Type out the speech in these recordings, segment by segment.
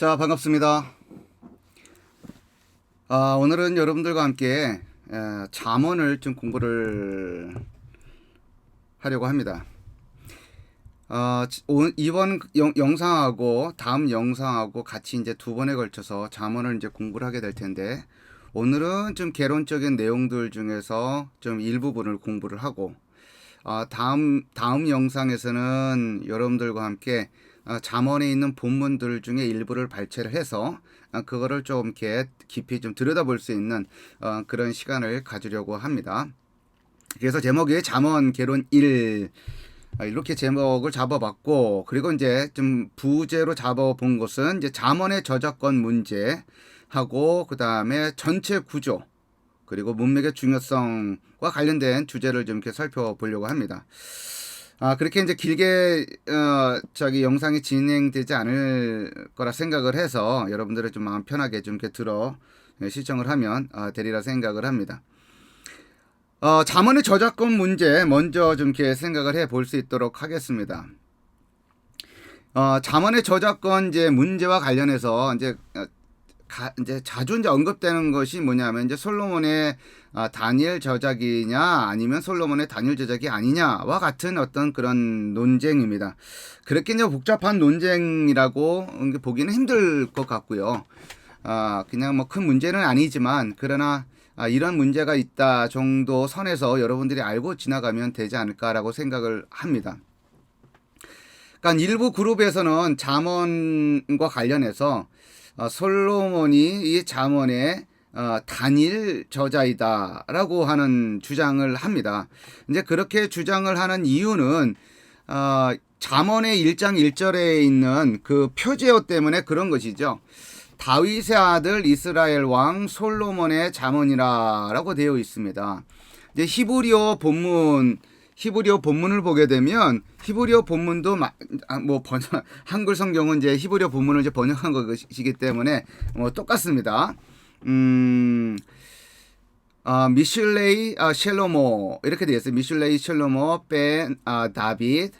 자, 반갑습니다. 오늘은 여러분들과 함께 잠언을 좀 공부를 하려고 합니다. 이번 영상하고 다음 영상하고 같이 이제 두 번에 걸쳐서 잠언을 이제 공부를 하게 될 텐데, 오늘은 좀 개론적인 내용들 중에서 좀 일부분을 공부를 하고, 다음 영상에서는 여러분들과 함께 잠언에 있는 본문들 중에 일부를 발췌를 해서 그거를 좀 이렇게 깊이 좀 들여다볼 수 있는 그런 시간을 가지려고 합니다. 그래서 제목이 잠언 개론 1 이렇게 제목을 잡아봤고, 그리고 이제 좀 부제로 잡아본 것은 이제 잠언의 저작권 문제하고 그 다음에 전체 구조 그리고 문맥의 중요성과 관련된 주제를 좀 이렇게 살펴보려고 합니다. 그렇게 이제 길게 영상이 진행되지 않을 거라 생각을 해서 여러분들이 좀 마음 편하게 좀 이렇게 시청을 하면 되리라 생각을 합니다. 잠언의 저작권 문제 먼저 좀 이렇게 생각을 해 볼 수 있도록 하겠습니다. 잠언의 저작권 이제 문제와 관련해서 이제 자주 이제 언급되는 것이 뭐냐면 이제 솔로몬의 다니엘 저작이냐 아니면 솔로몬의 다니엘 저작이 아니냐와 같은 어떤 그런 논쟁입니다. 그렇게 이제 복잡한 논쟁이라고 보기는 힘들 것 같고요. 그냥 뭐 큰 문제는 아니지만 그러나 이런 문제가 있다 정도 선에서 여러분들이 알고 지나가면 되지 않을까라고 생각을 합니다. 그러니까 일부 그룹에서는 잠언과 관련해서 솔로몬이 이 잠언의 단일 저자이다라고 하는 주장을 합니다. 이제 그렇게 주장을 하는 이유는 잠언의 1장 1절에 있는 그 표제어 때문에 그런 것이죠. 다윗의 아들 이스라엘 왕 솔로몬의 잠언이라고 되어 있습니다. 이제 히브리어 본문을 보게 되면 히브리어 본문도 한글 성경은 이제 히브리어 본문을 이제 번역한 것이기 때문에 똑같습니다. 미슐레이 셀로모 이렇게 되어 있어요. 미슐레이 셀로모 벤 다빗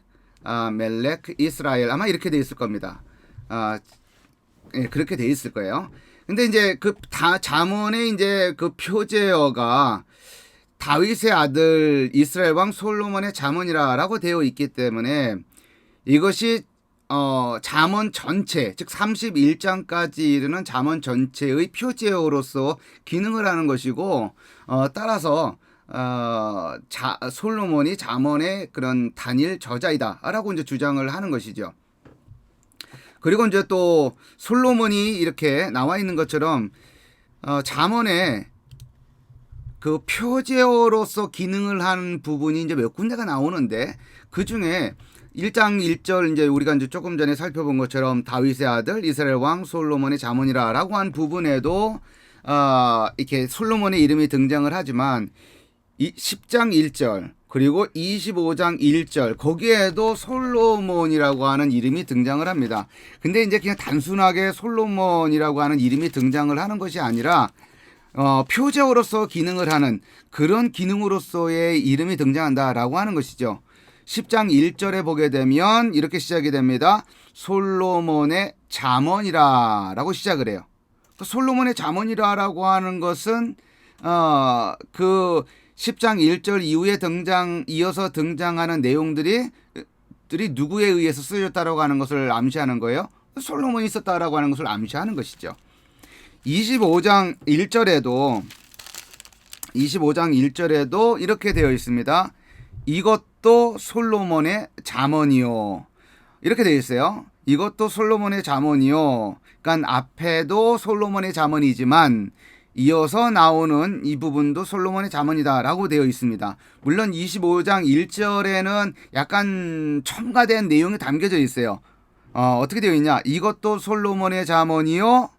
멜렉 이스라엘 아마 이렇게 되어 있을 겁니다. 예, 그렇게 되어 있을 거예요. 근데 이제 그 잠언의 이제 그 표제어가 다윗의 아들 이스라엘 왕 솔로몬의 잠언이라고 되어 있기 때문에 이것이 잠언 전체, 즉 31장까지 이르는 잠언 전체의 표제어로서 기능을 하는 것이고, 따라서 솔로몬이 잠언의 그런 단일 저자이다라고 이제 주장을 하는 것이죠. 그리고 이제 또 솔로몬이 이렇게 나와 있는 것처럼 잠언에 그 표제어로서 기능을 하는 부분이 이제 몇 군데가 나오는데, 그 중에 1장 1절 이제 우리가 이제 조금 전에 살펴본 것처럼 다윗의 아들 이스라엘 왕 솔로몬의 잠언이라고 한 부분에도 이렇게 솔로몬의 이름이 등장을 하지만 10장 1절 그리고 25장 1절 거기에도 솔로몬이라고 하는 이름이 등장을 합니다. 근데 이제 그냥 단순하게 솔로몬이라고 하는 이름이 등장을 하는 것이 아니라 표제어로서 기능을 하는 그런 기능으로서의 이름이 등장한다라고 하는 것이죠. 10장 1절에 보게 되면 이렇게 시작이 됩니다. 솔로몬의 잠언이라라고 시작을 해요. 솔로몬의 잠언이라라고 하는 것은 그 10장 1절 이후에 이어서 등장하는 내용들이 누구에 의해서 쓰여졌다라고 하는 것을 암시하는 거예요. 솔로몬이 썼다라고 하는 것을 암시하는 것이죠. 25장 1절에도 이렇게 되어 있습니다. 이것도 솔로몬의 잠언이요. 이렇게 되어 있어요. 이것도 솔로몬의 잠언이요. 그러니까 앞에도 솔로몬의 잠언이지만 이어서 나오는 이 부분도 솔로몬의 잠언이다라고 되어 있습니다. 물론 25장 1절에는 약간 첨가된 내용이 담겨져 있어요. 어떻게 되어 있냐? 이것도 솔로몬의 잠언이요.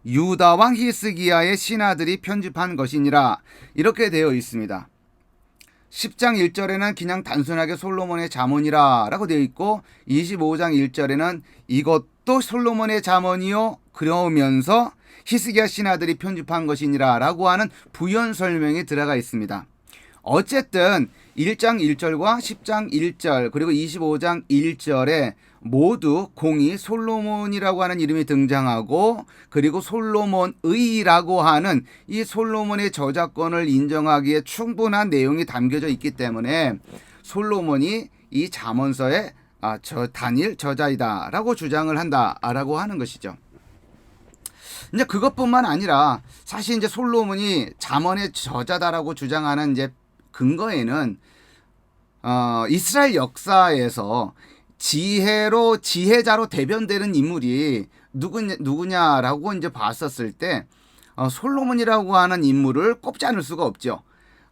유다 왕 히스기야의 신하들이 편집한 것이니라 이렇게 되어 있습니다. 10장 1절에는 그냥 단순하게 솔로몬의 잠언이라고 되어 있고 25장 1절에는 이것도 솔로몬의 잠언이요 그러면서 히스기야 신하들이 편집한 것이니라라고 하는 부연 설명이 들어가 있습니다. 어쨌든 1장 1절과 10장 1절 그리고 25장 1절에 모두 공이 솔로몬이라고 하는 이름이 등장하고, 그리고 솔로몬의라고 하는 이 솔로몬의 저작권을 인정하기에 충분한 내용이 담겨져 있기 때문에 솔로몬이 이 잠언서의 다니엘 저자이다라고 주장을 한다라고 하는 것이죠. 이제 그것뿐만 아니라 사실 이제 솔로몬이 잠언의 저자다라고 주장하는 이제 근거에는 이스라엘 역사에서 지혜자로 대변되는 인물이 누구냐라고 이제 봤었을 때 솔로몬이라고 하는 인물을 꼽지 않을 수가 없죠.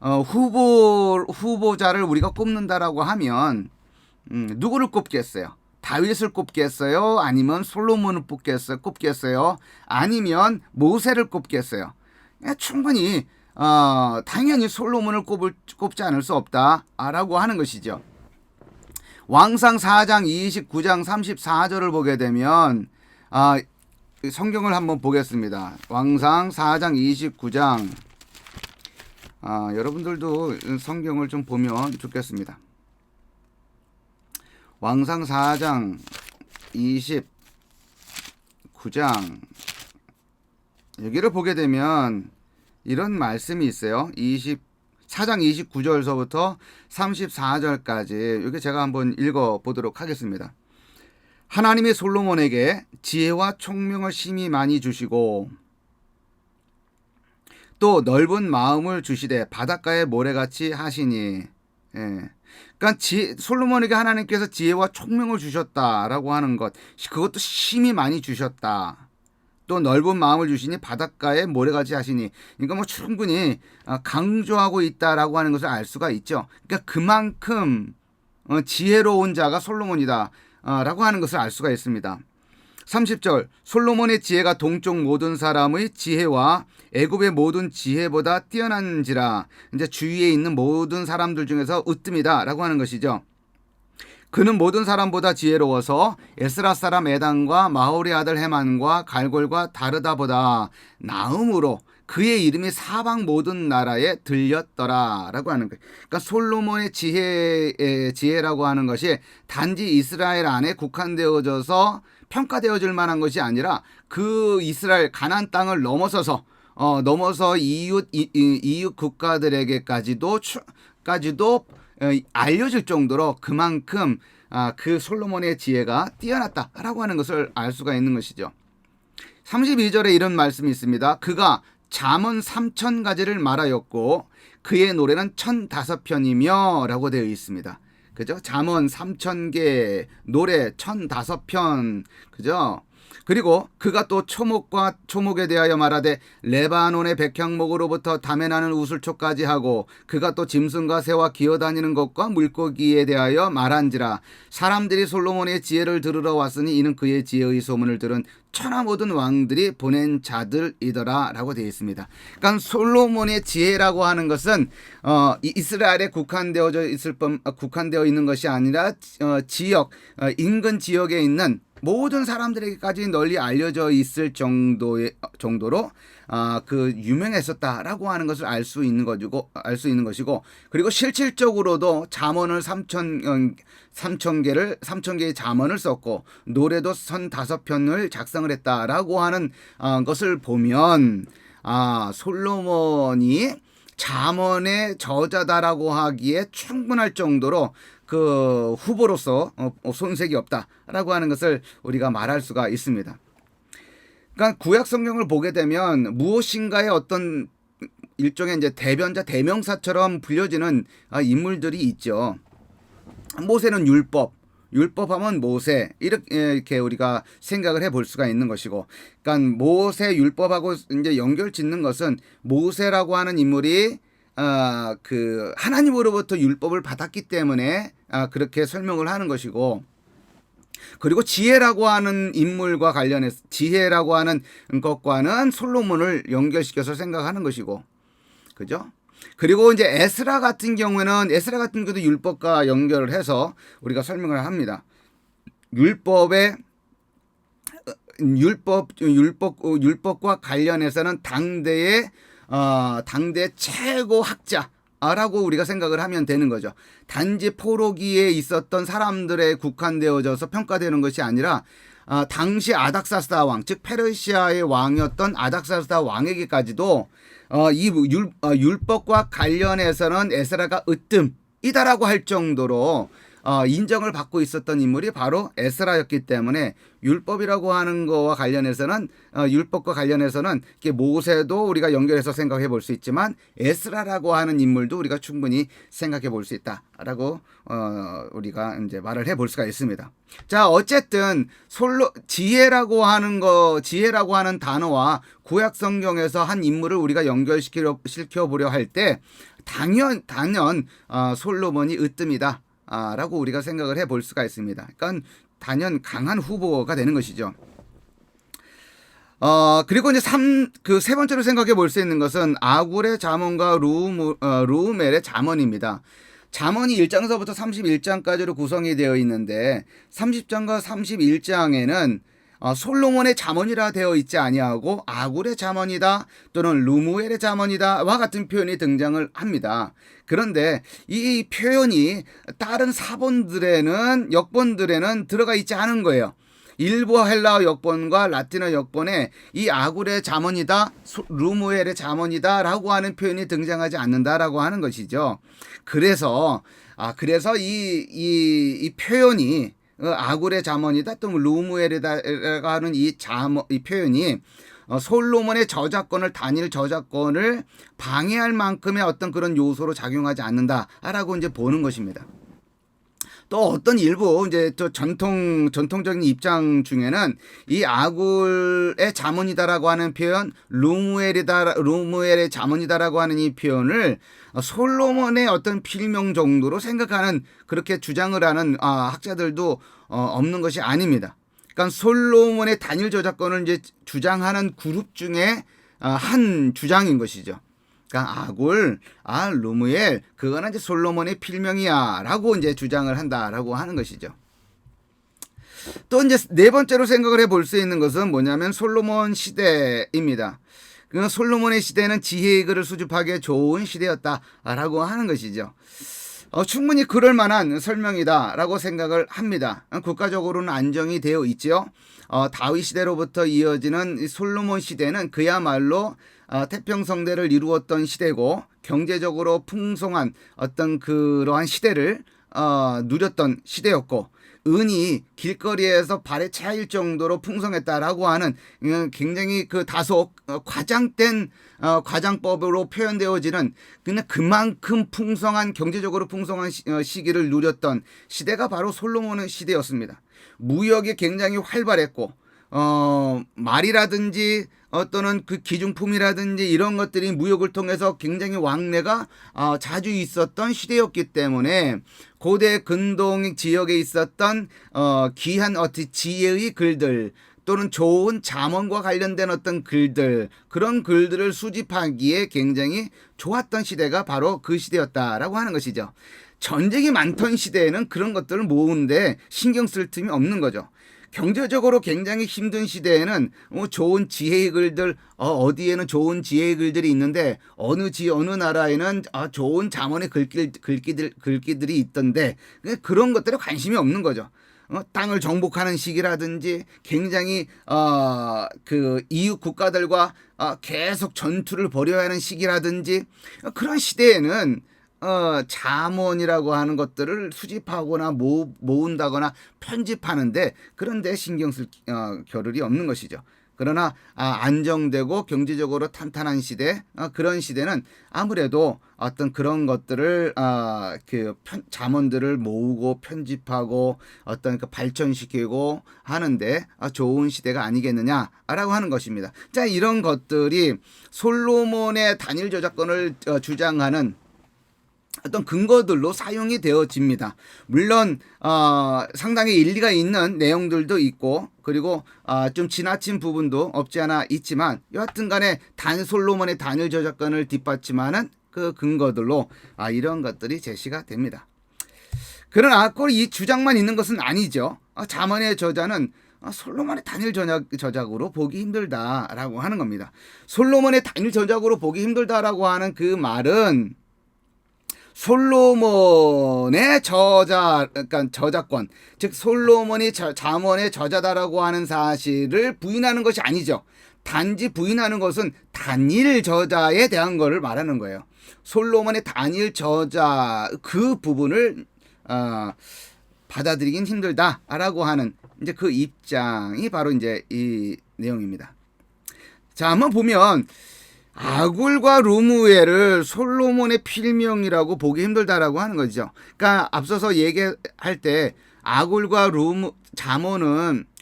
후보자를 우리가 꼽는다라고 하면 누구를 꼽겠어요? 다윗을 꼽겠어요? 아니면 솔로몬을 꼽겠어요? 아니면 모세를 꼽겠어요? 충분히 당연히 솔로몬을 꼽지 않을 수 없다라고 하는 것이죠. 왕상 4장 29장 34절을 보게 되면 성경을 한번 보겠습니다. 왕상 4장 29장 여러분들도 성경을 좀 보면 좋겠습니다. 왕상 4장 29장 여기를 보게 되면 이런 말씀이 있어요. 4장 29절서부터 34절까지 여기 제가 한번 읽어보도록 하겠습니다. 하나님이 솔로몬에게 지혜와 총명을 심히 많이 주시고 또 넓은 마음을 주시되 바닷가의 모래같이 하시니, 그러니까 솔로몬에게 하나님께서 지혜와 총명을 주셨다라고 하는 것, 그것도 심히 많이 주셨다. 또 넓은 마음을 주시니 바닷가에 모래같이 하시니, 그러니까 뭐 충분히 강조하고 있다라고 하는 것을 알 수가 있죠. 그러니까 그만큼 지혜로운 자가 솔로몬이다 라고 하는 것을 알 수가 있습니다. 30절 솔로몬의 지혜가 동쪽 모든 사람의 지혜와 애굽의 모든 지혜보다 뛰어난지라, 이제 주위에 있는 모든 사람들 중에서 으뜸이다 라고 하는 것이죠. 그는 모든 사람보다 지혜로워서 에스라 사람 에단과 마홀의 아들 헤만과 갈골과 다르다보다 나음으로 그의 이름이 사방 모든 나라에 들렸더라 라고 하는 거예요. 그러니까 솔로몬의 지혜라고 하는 것이 단지 이스라엘 안에 국한되어져서 평가되어질 만한 것이 아니라 그 이스라엘 가나안 땅을 넘어서 이웃 국가들에게까지도 알려질 정도로 그만큼 그 솔로몬의 지혜가 뛰어났다라고 하는 것을 알 수가 있는 것이죠. 32절에 이런 말씀이 있습니다. 그가 잠언 3,000가지를 말하였고 그의 노래는 1,005편이며 라고 되어 있습니다. 그죠? 잠언 3,000개, 노래 1,005편, 그죠? 그리고 그가 또 초목에 대하여 말하되 레바논의 백향목으로부터 담에 나는 우슬초까지 하고, 그가 또 짐승과 새와 기어다니는 것과 물고기에 대하여 말한지라. 사람들이 솔로몬의 지혜를 들으러 왔으니 이는 그의 지혜의 소문을 들은 천하 모든 왕들이 보낸 자들이더라 라고 되어 있습니다. 그러니까 솔로몬의 지혜라고 하는 것은 이스라엘에 국한되어 있는 것이 아니라 인근 지역에 있는 모든 사람들에게까지 널리 알려져 있을 정도로 그 유명했었다라고 하는 것을 알 수 있는 것이고, 그리고 실질적으로도 잠언을 3,000개의 잠언을 썼고 노래도 1,005편을 작성을 했다라고 하는 것을 보면 솔로몬이 잠언의 저자다라고 하기에 충분할 정도로 그 후보로서 손색이 없다라고 하는 것을 우리가 말할 수가 있습니다. 그러니까 구약 성경을 보게 되면 무엇인가의 어떤 일종의 이제 대변자, 대명사처럼 불려지는 인물들이 있죠. 모세는 율법하면 모세, 이렇게 우리가 생각을 해볼 수가 있는 것이고, 그러니까 모세 율법하고 이제 연결 짓는 것은 모세라고 하는 인물이 그 하나님으로부터 율법을 받았기 때문에 그렇게 설명을 하는 것이고, 그리고 지혜라고 하는 인물과 관련해서 지혜라고 하는 것과는 솔로몬을 연결시켜서 생각하는 것이고, 그죠? 그리고 이제 에스라 같은 경우도 율법과 연결을 해서 우리가 설명을 합니다. 율법과 관련해서는 당대 최고 학자, 라고 우리가 생각을 하면 되는 거죠. 단지 포로기에 있었던 사람들에 국한되어져서 평가되는 것이 아니라 당시 아닥사스다 왕, 즉 페르시아의 왕이었던 아닥사스다 왕에게까지도 이 율법과 관련해서는 에스라가 으뜸이다라고 할 정도로 인정을 받고 있었던 인물이 바로 에스라였기 때문에 율법이라고 하는 거와 관련해서는 율법과 관련해서는 모세도 우리가 연결해서 생각해 볼 수 있지만 에스라라고 하는 인물도 우리가 충분히 생각해 볼 수 있다라고 우리가 이제 말을 해 볼 수가 있습니다. 자, 어쨌든 지혜라고 하는 단어와 구약 성경에서 한 인물을 우리가 연결시켜 보려 할 때 단연 솔로몬이 으뜸이다. 라고 우리가 생각을 해 볼 수가 있습니다. 그러니까 단연 강한 후보가 되는 것이죠. 그리고 이제 세 번째로 생각해 볼 수 있는 것은 아굴의 잠언과 르우멜의 잠언입니다. 잠언이 1장서부터 31장까지로 구성이 되어 있는데 30장과 31장에는 솔로몬의 잠언이라 되어 있지 아니하고 아굴의 잠언이다 또는 르무엘의 잠언이다와 같은 표현이 등장을 합니다. 그런데 이 표현이 다른 역본들에는 들어가 있지 않은 거예요. 일부 헬라어 역본과 라틴어 역본에 이 아굴의 잠언이다, 르무엘의 잠언이다 라고 하는 표현이 등장하지 않는다라고 하는 것이죠. 그래서 이 표현이 아굴의 잠언이다 또 르무엘이다라고 하는 이 표현이 솔로몬의 단일 저작권을 방해할 만큼의 어떤 그런 요소로 작용하지 않는다라고 이제 보는 것입니다. 또 어떤 일부 이제 또 전통적인 입장 중에는 이 아굴의 잠언이다라고 하는 표현, 르무엘의 잠언이다라고 하는 이 표현을 솔로몬의 어떤 필명 정도로 생각하는 그렇게 주장을 하는 학자들도 없는 것이 아닙니다. 그러니까 솔로몬의 단일 저작권을 이제 주장하는 그룹 중에 한 주장인 것이죠. 그러니까 아굴, 르무엘 그거는 이제 솔로몬의 필명이야라고 이제 주장을 한다라고 하는 것이죠. 또 이제 네 번째로 생각을 해볼 수 있는 것은 뭐냐면 솔로몬 시대입니다. 그 솔로몬의 시대는 지혜의 글을 수집하기에 좋은 시대였다라고 하는 것이죠. 충분히 그럴 만한 설명이다라고 생각을 합니다. 국가적으로는 안정이 되어 있죠. 다윗 시대로부터 이어지는 솔로몬 시대는 그야말로 태평성대를 이루었던 시대고 경제적으로 풍성한 어떤 그러한 시대를 누렸던 시대였고 은이 길거리에서 발에 차일 정도로 풍성했다라고 하는 굉장히 그 다소 과장된 과장법으로 표현되어지는 그만큼 경제적으로 풍성한 시기를 누렸던 시대가 바로 솔로몬의 시대였습니다. 무역이 굉장히 활발했고 말이라든지 또는 그 기중품이라든지 이런 것들이 무역을 통해서 굉장히 왕래가 자주 있었던 시대였기 때문에 고대 근동 지역에 있었던 귀한 지혜의 글들 또는 좋은 잠언과 관련된 어떤 글들 그런 글들을 수집하기에 굉장히 좋았던 시대가 바로 그 시대였다라고 하는 것이죠. 전쟁이 많던 시대에는 그런 것들을 모으는데 신경 쓸 틈이 없는 거죠. 경제적으로 굉장히 힘든 시대에는 좋은 지혜의 글들 어디에는 좋은 지혜의 글들이 있는데 어느 나라에는 좋은 잠언의 글귀들이 있던데 그런 것들에 관심이 없는 거죠. 땅을 정복하는 시기라든지 굉장히 그 이웃 국가들과 계속 전투를 벌여야 하는 시기라든지 그런 시대에는 잠언이라고 하는 것들을 수집하거나 모은다거나 편집하는데 그런데 신경 쓸 겨를이 없는 것이죠. 그러나 안정되고 경제적으로 탄탄한 시대 그런 시대는 아무래도 어떤 그런 것들을 잠언들을 모으고 편집하고 어떤 발전시키고 하는데 좋은 시대가 아니겠느냐라고 하는 것입니다. 자, 이런 것들이 솔로몬의 단일 저작권을 주장하는 어떤 근거들로 사용이 되어집니다. 물론 상당히 일리가 있는 내용들도 있고 그리고 좀 지나친 부분도 없지 않아 있지만 여하튼 간에 솔로몬의 단일 저작권을 뒷받침하는 그 근거들로 이런 것들이 제시가 됩니다. 그러나 꼭 이 주장만 있는 것은 아니죠. 잠언의 저자는 솔로몬의 단일 저작으로 보기 힘들다라고 하는 겁니다. 솔로몬의 단일 저작으로 보기 힘들다라고 하는 그 말은 솔로몬의 그러니까 저작권, 즉 솔로몬이 잠언의 저자다라고 하는 사실을 부인하는 것이 아니죠. 단지 부인하는 것은 다니엘 저자에 대한 것을 말하는 거예요. 솔로몬의 다니엘 저자 그 부분을 받아들이긴 힘들다라고 하는 이제 그 입장이 바로 이제 이 내용입니다. 자, 한번 보면 아굴과 루무엘을 솔로몬의 필명이라고 보기 힘들다라고 하는 거죠. 그러니까 앞서서 얘기할 때 아굴과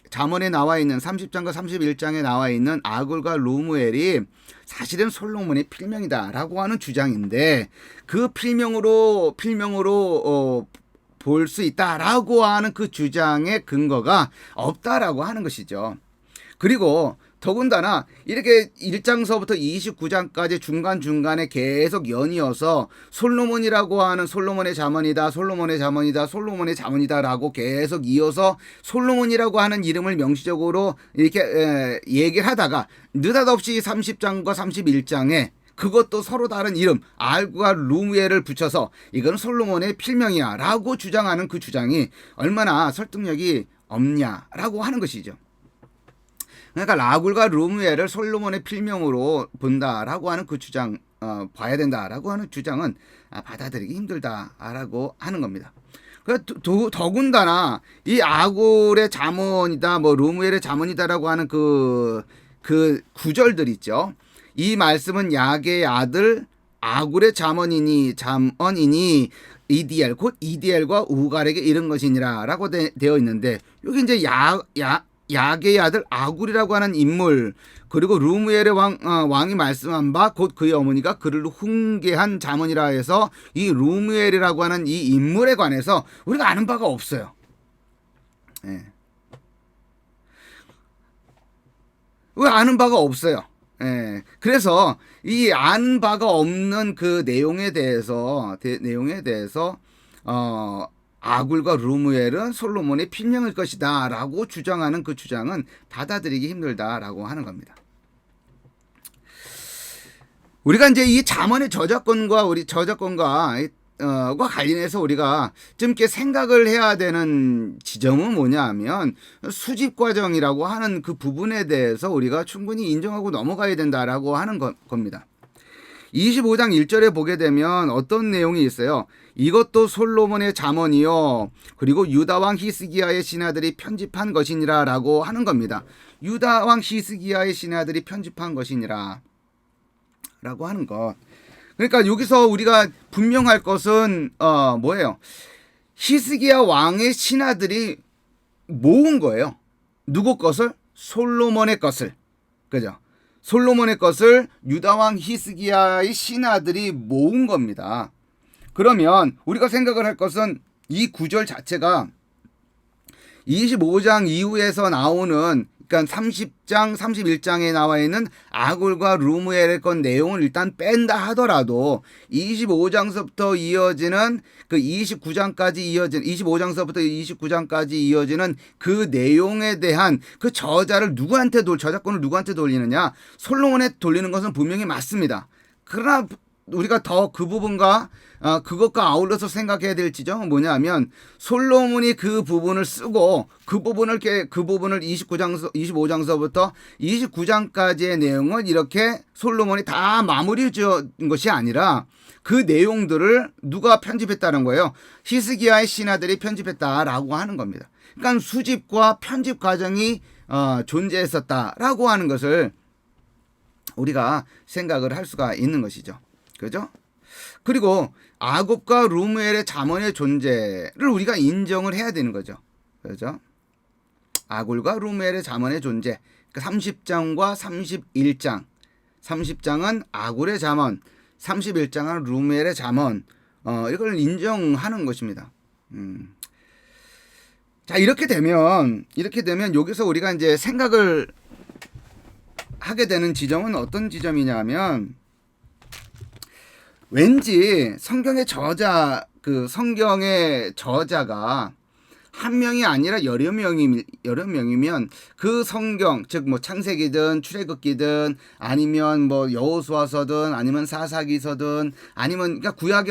잠언에 나와 있는 30장과 31장에 나와 있는 아굴과 루무엘이 사실은 솔로몬의 필명이다라고 하는 주장인데 그 필명으로 볼 수 있다라고 하는 그 주장의 근거가 없다라고 하는 것이죠. 그리고 더군다나 이렇게 1장서부터 29장까지 중간중간에 계속 연이어서 솔로몬이라고 하는 솔로몬의 잠언이다, 솔로몬의 잠언이다, 솔로몬의 잠언이다라고 계속 이어서 솔로몬이라고 하는 이름을 명시적으로 이렇게 얘기를 하다가 느닷없이 30장과 31장에 그것도 서로 다른 이름 알과 루무엘을 붙여서 이거는 솔로몬의 필명이야 라고 주장하는 그 주장이 얼마나 설득력이 없냐라고 하는 것이죠. 그러니까 라굴과 루무엘을 솔로몬의 필명으로 본다라고 하는 그 주장, 봐야 된다라고 하는 주장은 받아들이기 힘들다라고 하는 겁니다. 더군다나 이 아굴의 잠언이다, 뭐 루무엘의 잠언이다라고 하는 그 구절들 있죠. 이 말씀은 야게의 아들 아굴의 잠언이니 이디엘 곧 이디엘과 우갈에게 이른 것이니라라고 되어 있는데 여기 이제 야게의 아들 아굴이라고 하는 인물 그리고 루무엘의 왕이 말씀한 바 곧 그의 어머니가 그를 훈계한 잠언이라 해서 이 루무엘이라고 하는 이 인물에 관해서 우리가 아는 바가 없어요. 예. 왜 아는 바가 없어요. 예. 그래서 이 아는 바가 없는 그 내용에 대해서 아굴과 루무엘은 솔로몬의 필명일 것이다 라고 주장하는 그 주장은 받아들이기 힘들다라고 하는 겁니다. 우리가 이제 이 잠언의 저작권과 관련해서 우리가 좀 이렇게 생각을 해야 되는 지점은 뭐냐 하면 수집 과정이라고 하는 그 부분에 대해서 우리가 충분히 인정하고 넘어가야 된다라고 하는 겁니다. 25장 1절에 보게 되면 어떤 내용이 있어요. 이것도 솔로몬의 잠언이요 그리고 유다왕 히스기야의 신하들이 편집한 것이니라 라고 하는 겁니다. 유다왕 히스기야의 신하들이 편집한 것이니라 라고 하는 것. 그러니까 여기서 우리가 분명할 것은 뭐예요? 히스기야 왕의 신하들이 모은 거예요. 누구 것을? 솔로몬의 것을. 그죠? 솔로몬의 것을 유다왕 히스기야의 신하들이 모은 겁니다. 그러면 우리가 생각을 할 것은 이 구절 자체가 25장 이후에서 나오는 그러니까 30장, 31장에 나와 있는 아굴과 루무엘의 건 내용을 일단 뺀다 하더라도 25장서부터 이어지는 그 29장까지 이어지는 25장서부터 29장까지 이어지는 그 내용에 대한 그 저작권을 누구한테 돌리느냐? 솔로몬에 돌리는 것은 분명히 맞습니다. 그러나 우리가 더 그 부분과 그것과 아울러서 생각해야 될 지점은 뭐냐면 솔로몬이 그 부분을 쓰고 그 부분을 25장서부터 29장까지의 내용을 이렇게 솔로몬이 다 마무리 지은 것이 아니라 그 내용들을 누가 편집했다는 거예요. 히스기야의 신하들이 편집했다라고 하는 겁니다. 그러니까 수집과 편집 과정이 존재했었다라고 하는 것을 우리가 생각을 할 수가 있는 것이죠. 그죠? 그리고 아굽과 루무엘의 잠언의 존재를 우리가 인정을 해야 되는 거죠. 그죠? 아굴과 루무엘의 잠언의 존재. 30장과 31장. 30장은 아굴의 잠언, 31장은 루무엘의 잠언. 이걸 인정하는 것입니다. 자, 이렇게 되면 여기서 우리가 이제 생각을 하게 되는 지점은 어떤 지점이냐면 왠지 성경의 저자가 한 명이 아니라 여러 명이면 그 성경, 즉 뭐 창세기든 출애굽기든 아니면 뭐 여호수아서든 아니면 사사기서든 아니면 그러니까 구약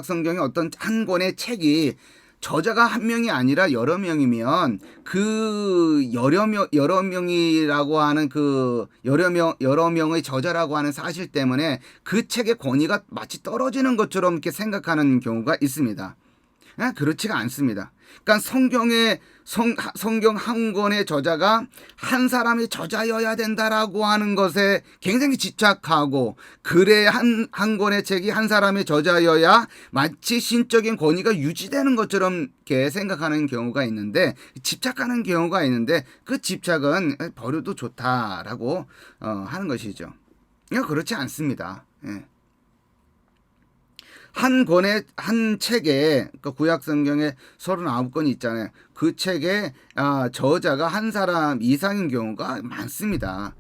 성경의 어떤 한 권의 책이 저자가 한 명이 아니라 여러 명이면 그 여러 명이라고 하는 그 여러 명의 저자라고 하는 사실 때문에 그 책의 권위가 마치 떨어지는 것처럼 이렇게 생각하는 경우가 있습니다. 그렇지가 않습니다. 그러니까 성경 한 권의 저자가 한 사람이 저자여야 된다라고 하는 것에 굉장히 집착하고 글의 한 권의 책이 한 사람의 저자여야 마치 신적인 권위가 유지되는 것처럼 이렇게 생각하는 경우가 있는데 집착하는 경우가 있는데 그 집착은 버려도 좋다라고 하는 것이죠. 그렇지 않습니다. 예. 한 책에, 그 구약 성경에 39권이 있잖아요. 그 책에, 저자가 한 사람 이상인 경우가 많습니다.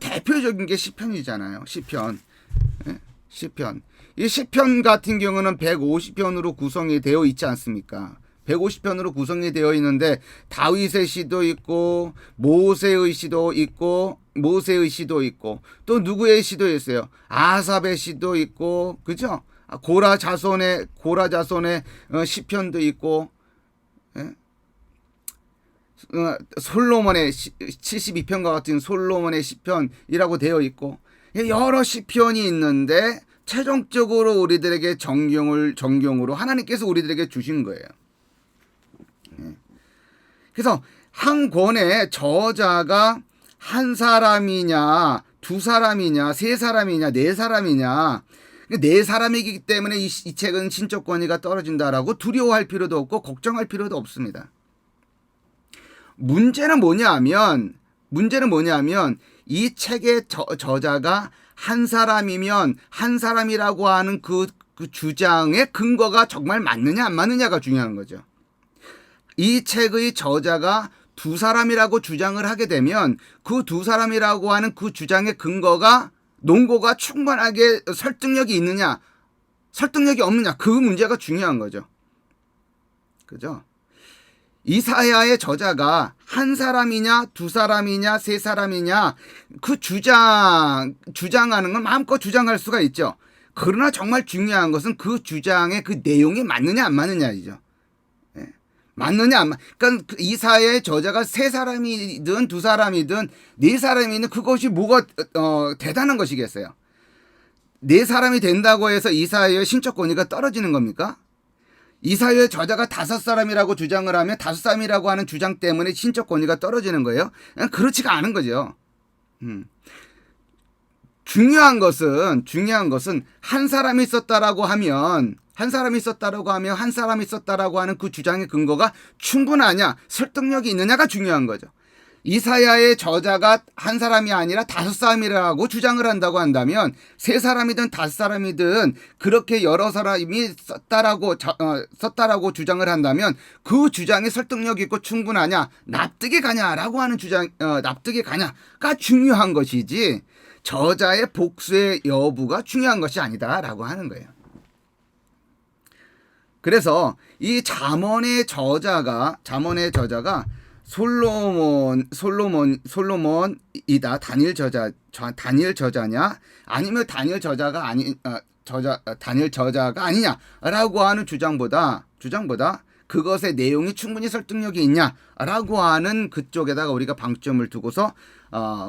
대표적인 게 시편이잖아요. 시편. 예? 시편. 이 시편 같은 경우는 150편으로 구성이 되어 있지 않습니까? 150편으로 구성이 되어 있는데, 다윗의 시도 있고, 모세의 시도 있고, 또 누구의 시도 있어요? 아삽의 시도 있고, 그죠? 고라 자손의 시편도 있고, 예? 솔로몬의 72편과 같은 솔로몬의 시편이라고 되어 있고, 여러 시편이 있는데 최종적으로 우리들에게 정경으로 하나님께서 우리들에게 주신 거예요. 그래서 한 권의 저자가 한 사람이냐, 두 사람이냐, 세 사람이냐, 네 사람이냐, 네 사람이기 때문에 이 책은 신적 권위가 떨어진다라고 두려워할 필요도 없고 걱정할 필요도 없습니다. 문제는 뭐냐면 이 책의 저자가 한 사람이면 한 사람이라고 하는 그 주장의 근거가 정말 맞느냐 안 맞느냐가 중요한 거죠. 이 책의 저자가 두 사람이라고 주장을 하게 되면 그 두 사람이라고 하는 그 주장의 논거가 충분하게 설득력이 있느냐, 설득력이 없느냐, 그 문제가 중요한 거죠. 그죠? 이사야의 저자가 한 사람이냐, 두 사람이냐, 세 사람이냐, 그 주장하는 건 마음껏 주장할 수가 있죠. 그러나 정말 중요한 것은 그 주장의 그 내용이 맞느냐, 안 맞느냐이죠. 맞느냐 안 맞. 그러니까 이사야의 저자가 세 사람이든 두 사람이든 네 사람이든 그것이 뭐가 대단한 것이겠어요. 네 사람이 된다고 해서 이사야의 신적 권위가 떨어지는 겁니까? 이사야의 저자가 다섯 사람이라고 주장을 하면 다섯 사람이라고 하는 주장 때문에 신적 권위가 떨어지는 거예요? 그렇지가 않은 거죠. 중요한 것은 한 사람이 있었다라고 하면 한 사람이 있었다라고 하는 그 주장의 근거가 충분하냐, 설득력이 있느냐가 중요한 거죠. 이사야의 저자가 한 사람이 아니라 다섯 사람이라고 주장을 한다고 한다면 세 사람이든 다섯 사람이든 그렇게 여러 사람이 썼다라고 주장을 한다면 그 주장이 설득력 있고 충분하냐, 납득이 가냐라고 하는 납득이 가냐가 중요한 것이지 저자의 복수의 여부가 중요한 것이 아니다라고 하는 거예요. 그래서 이 잠언의 저자가 솔로몬이다. 다니엘 저자냐? 아니면 다니엘 저자가 아니냐라고 하는 주장보다 그것의 내용이 충분히 설득력이 있냐라고 하는 그쪽에다가 우리가 방점을 두고서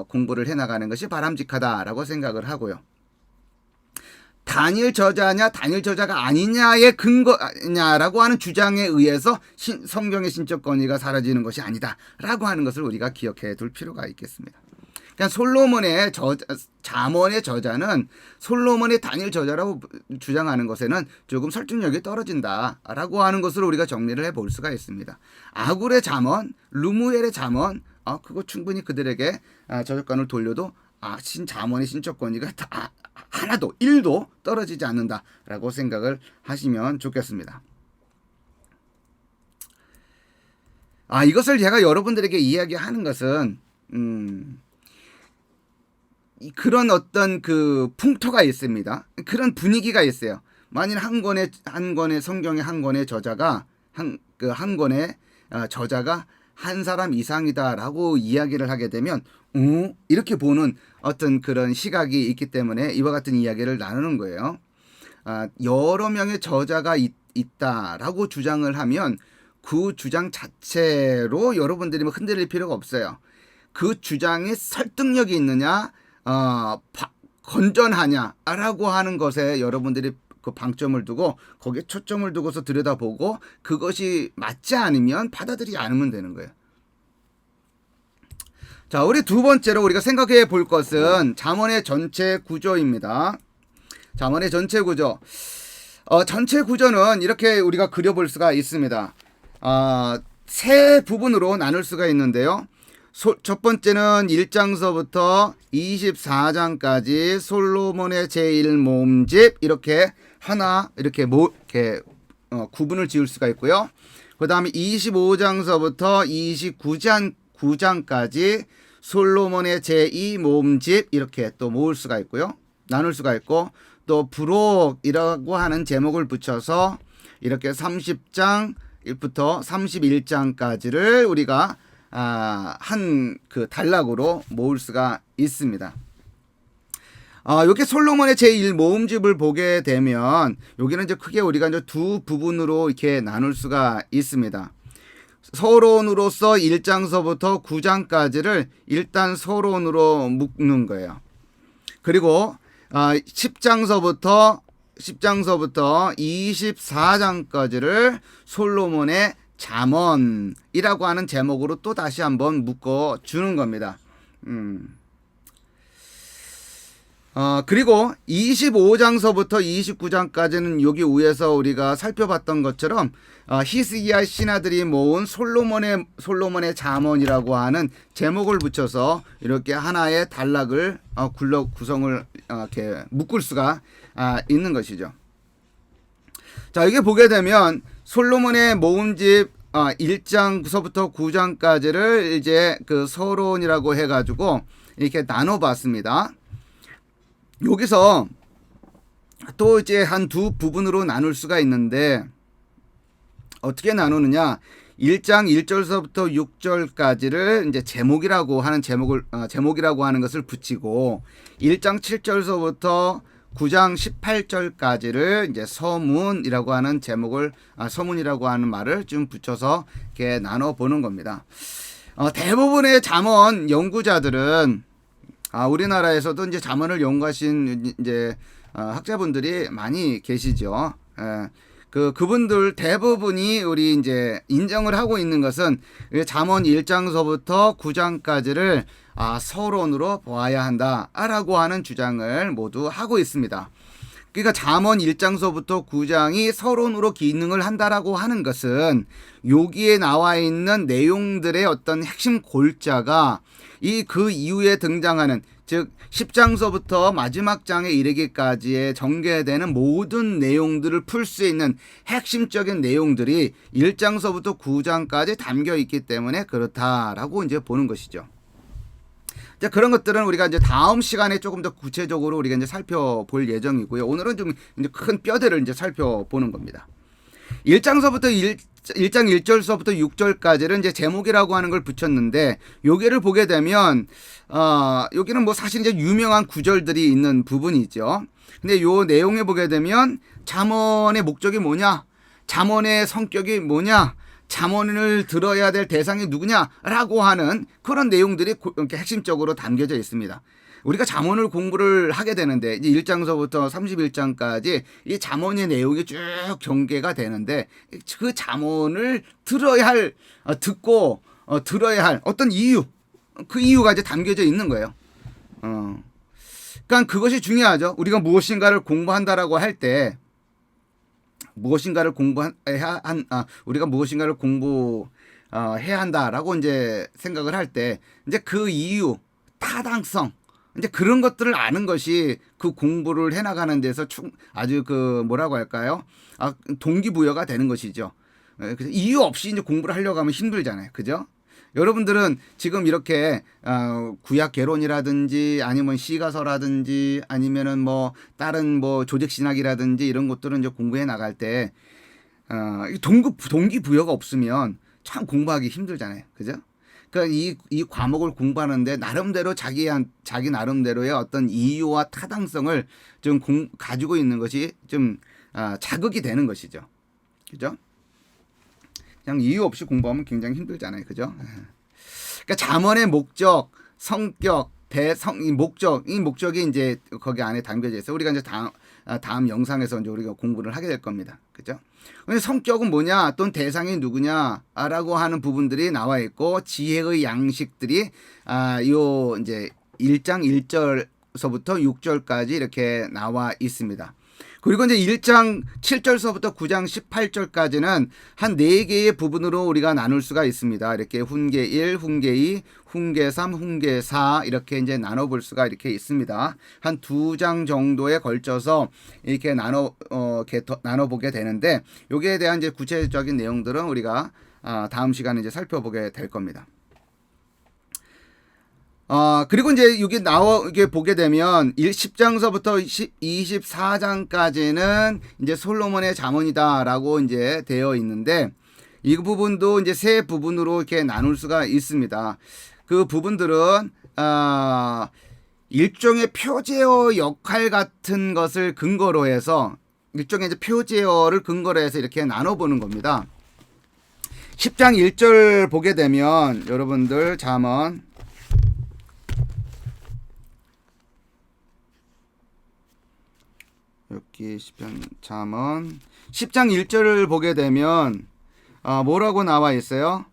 공부를 해나가는 것이 바람직하다라고 생각을 하고요. 다니엘 저자냐 다니엘 저자가 아니냐의 근거냐라고 하는 주장에 의해서 성경의 신적 권위가 사라지는 것이 아니다라고 하는 것을 우리가 기억해 둘 필요가 있겠습니다. 그러니까 솔로몬의 잠언의 저자는 솔로몬의 다니엘 저자라고 주장하는 것에는 조금 설득력이 떨어진다라고 하는 것을 우리가 정리를 해볼 수가 있습니다. 아굴의 잠언, 르무엘의 잠언, 그거 충분히 그들에게 저작권을 돌려도 잠언의 신적 권위가 하나도 1도 떨어지지 않는다라고 생각을 하시면 좋겠습니다. 이것을 제가 여러분들에게 이야기하는 것은 그런 어떤 그 풍토가 있습니다. 그런 분위기가 있어요. 만일 한 권의 성경의 한 권의 저자가 한 권의 저자가 한 사람 이상이다라고 이야기를 하게 되면 이렇게 보는 어떤 그런 시각이 있기 때문에 이와 같은 이야기를 나누는 거예요. 여러 명의 저자가 있다라고 주장을 하면 그 주장 자체로 여러분들이 뭐 흔들릴 필요가 없어요. 그 주장에 설득력이 있느냐, 건전하냐라고 하는 것에 여러분들이 그 방점을 두고 거기에 초점을 두고서 들여다보고 그것이 맞지 않으면 받아들이지 않으면 되는 거예요. 자, 우리 두 번째로 우리가 생각해 볼 것은 잠언의 전체 구조입니다. 잠언의 전체 구조. 전체 구조는 이렇게 우리가 그려볼 수가 있습니다. 세 부분으로 나눌 수가 있는데요. 첫 번째는 1장서부터 24장까지 솔로몬의 제1모음집 이렇게 하나 이렇게 구분을 지을 수가 있고요. 그 다음에 25장서부터 29장까지 솔로몬의 제2모음집 이렇게 또 모을 수가 있고요. 나눌 수가 있고 또 부록이라고 하는 제목을 붙여서 이렇게 30장부터 31장까지를 우리가 한 그 단락으로 모을 수가 있습니다. 여기 솔로몬의 제1모음집을 보게 되면 여기는 이제 크게 우리가 이제 두 부분으로 이렇게 나눌 수가 있습니다. 서론으로서 1장서부터 9장까지를 일단 서론으로 묶는 거예요. 그리고 10장서부터 24장까지를 솔로몬의 잠언이라고 하는 제목으로 또 다시 한번 묶어 주는 겁니다. 그리고 25장서부터 29장까지는 여기 위에서 우리가 살펴봤던 것처럼 히스기야 신하들이 모은 솔로몬의 잠언이라고 하는 제목을 붙여서 이렇게 하나의 단락을 구성을 이렇게 묶을 수가 있는 것이죠. 자, 여기 보게 되면 솔로몬의 모음집 1장서부터 9장까지를 이제 그 서론이라고 해가지고 이렇게 나눠봤습니다. 여기서 또 이제 한 두 부분으로 나눌 수가 있는데 어떻게 나누느냐? 1장 1절서부터 6절까지를 이제 제목이라고 하는 것을 붙이고 1장 7절서부터 9장 18절까지를 이제 서문이라고 하는 서문이라고 하는 말을 좀 붙여서 이렇게 나눠 보는 겁니다. 대부분의 잠언 연구자들은 우리나라에서도 이제 잠언을 연구하신 이제 학자분들이 많이 계시죠. 그분들 대부분이 우리 이제 인정을 하고 있는 것은 잠언 1장서부터 9장까지를 서론으로 보아야 한다라고 하는 주장을 모두 하고 있습니다. 그러니까 잠언 1장서부터 9장이 서론으로 기능을 한다라고 하는 것은 여기에 나와 있는 내용들의 어떤 핵심 골자가 그 이후에 등장하는 즉 10장서부터 마지막 장에 이르기까지의 전개되는 모든 내용들을 풀 수 있는 핵심적인 내용들이 1장서부터 9장까지 담겨 있기 때문에 그렇다라고 이제 보는 것이죠. 자, 그런 것들은 우리가 이제 다음 시간에 조금 더 구체적으로 우리가 이제 살펴볼 예정이고요. 오늘은 좀 이제 큰 뼈대를 이제 살펴보는 겁니다. 1장 1절서부터 6절까지는 이제 제목이라고 하는 걸 붙였는데 여기를 보게 되면 여기는 뭐 사실 이제 유명한 구절들이 있는 부분이죠. 근데 요 내용에 보게 되면 잠언의 목적이 뭐냐? 잠언의 성격이 뭐냐? 잠언을 들어야 될 대상이 누구냐라고 하는 그런 내용들이 이렇게 핵심적으로 담겨져 있습니다. 우리가 잠언을 공부를 하게 되는데 이제 1장서부터 31장까지 이 잠언의 내용이 쭉 전개가 되는데 그 잠언을 들어야 할 들어야 할 어떤 이유, 그 이유가 이제 담겨져 있는 거예요. 그러니까 그것이 중요하죠. 우리가 무엇인가를 공부한다라고 할 때 우리가 무엇인가를 공부해야 한다라고 이제 생각을 할 때 이제 그 이유, 타당성 이제 그런 것들을 아는 것이 그 공부를 해나가는 데서 아주 뭐라고 할까요? 동기부여가 되는 것이죠. 그래서 이유 없이 이제 공부를 하려고 하면 힘들잖아요. 그죠? 여러분들은 지금 이렇게 구약 개론이라든지 아니면 시가서라든지 아니면은 뭐 다른 뭐 조직신학이라든지 이런 것들은 이제 공부해 나갈 때 동기부여가 없으면 참 공부하기 힘들잖아요. 그죠? 그러니까 이 과목을 공부하는데 나름대로 자기 나름대로의 어떤 이유와 타당성을 좀 가지고 있는 것이 좀 자극이 되는 것이죠. 그죠? 그냥 이유 없이 공부하면 굉장히 힘들잖아요. 그죠? 그러니까 잠언의 목적, 성격, 이 목적이 이제 거기 안에 담겨져 있어요. 우리가 이제 다음 영상에서 이제 우리가 공부를 하게 될 겁니다. 그죠? 근데 성격은 뭐냐, 또는 대상이 누구냐라고 하는 부분들이 나와 있고, 지혜의 양식들이 요 이제 1장 1절서부터 6절까지 이렇게 나와 있습니다. 그리고 이제 1장 7절서부터 9장 18절까지는 한 4개의 부분으로 우리가 나눌 수가 있습니다. 이렇게 훈계 1, 훈계 2, 훈계 3, 훈계 4 이렇게 이제 나눠볼 수가 이렇게 있습니다. 한 2장 정도에 걸쳐서 이렇게 나눠보게 되는데, 여기에 대한 이제 구체적인 내용들은 우리가 다음 시간에 이제 살펴보게 될 겁니다. 그리고 이제 여기 이게 보게 되면 10장서부터 24장까지는 이제 솔로몬의 잠언이다라고 이제 되어 있는데, 이 부분도 이제 세 부분으로 이렇게 나눌 수가 있습니다. 그 부분들은, 일종의 표제어 역할 같은 것을 근거로 해서, 일종의 이제 표제어를 근거로 해서 이렇게 나눠보는 겁니다. 10장 1절 보게 되면, 여러분들 잠언, 여기 10장 잠언 10장 1절을 보게 되면 뭐라고 나와 있어요?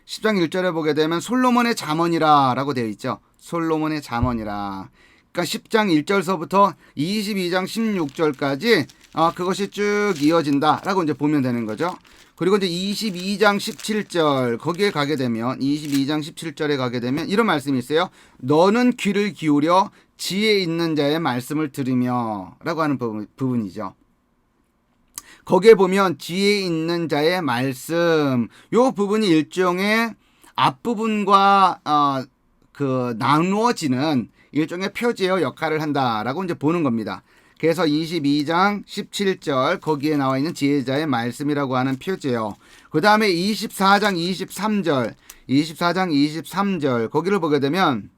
10장 1절에 보게 되면 솔로몬의 잠언이라 라고 되어 있죠. 솔로몬의 잠언이라. 그러니까 10장 1절서부터 22장 16절까지 그것이 쭉 이어진다 라고 이제 보면 되는 거죠. 그리고 이제 22장 17절 거기에 가게 되면 22장 17절에 가게 되면 이런 말씀이 있어요. 너는 귀를 기울여 지혜 있는 자의 말씀을 들으며 라고 하는 부분이죠. 거기에 보면 지혜 있는 자의 말씀, 요 부분이 일종의 앞부분과 나누어지는 일종의 표제어 역할을 한다라고 이제 보는 겁니다. 그래서 22장 17절 거기에 나와 있는 지혜자의 말씀이라고 하는 표제어. 그 다음에 24장 23절 거기를 보게 되면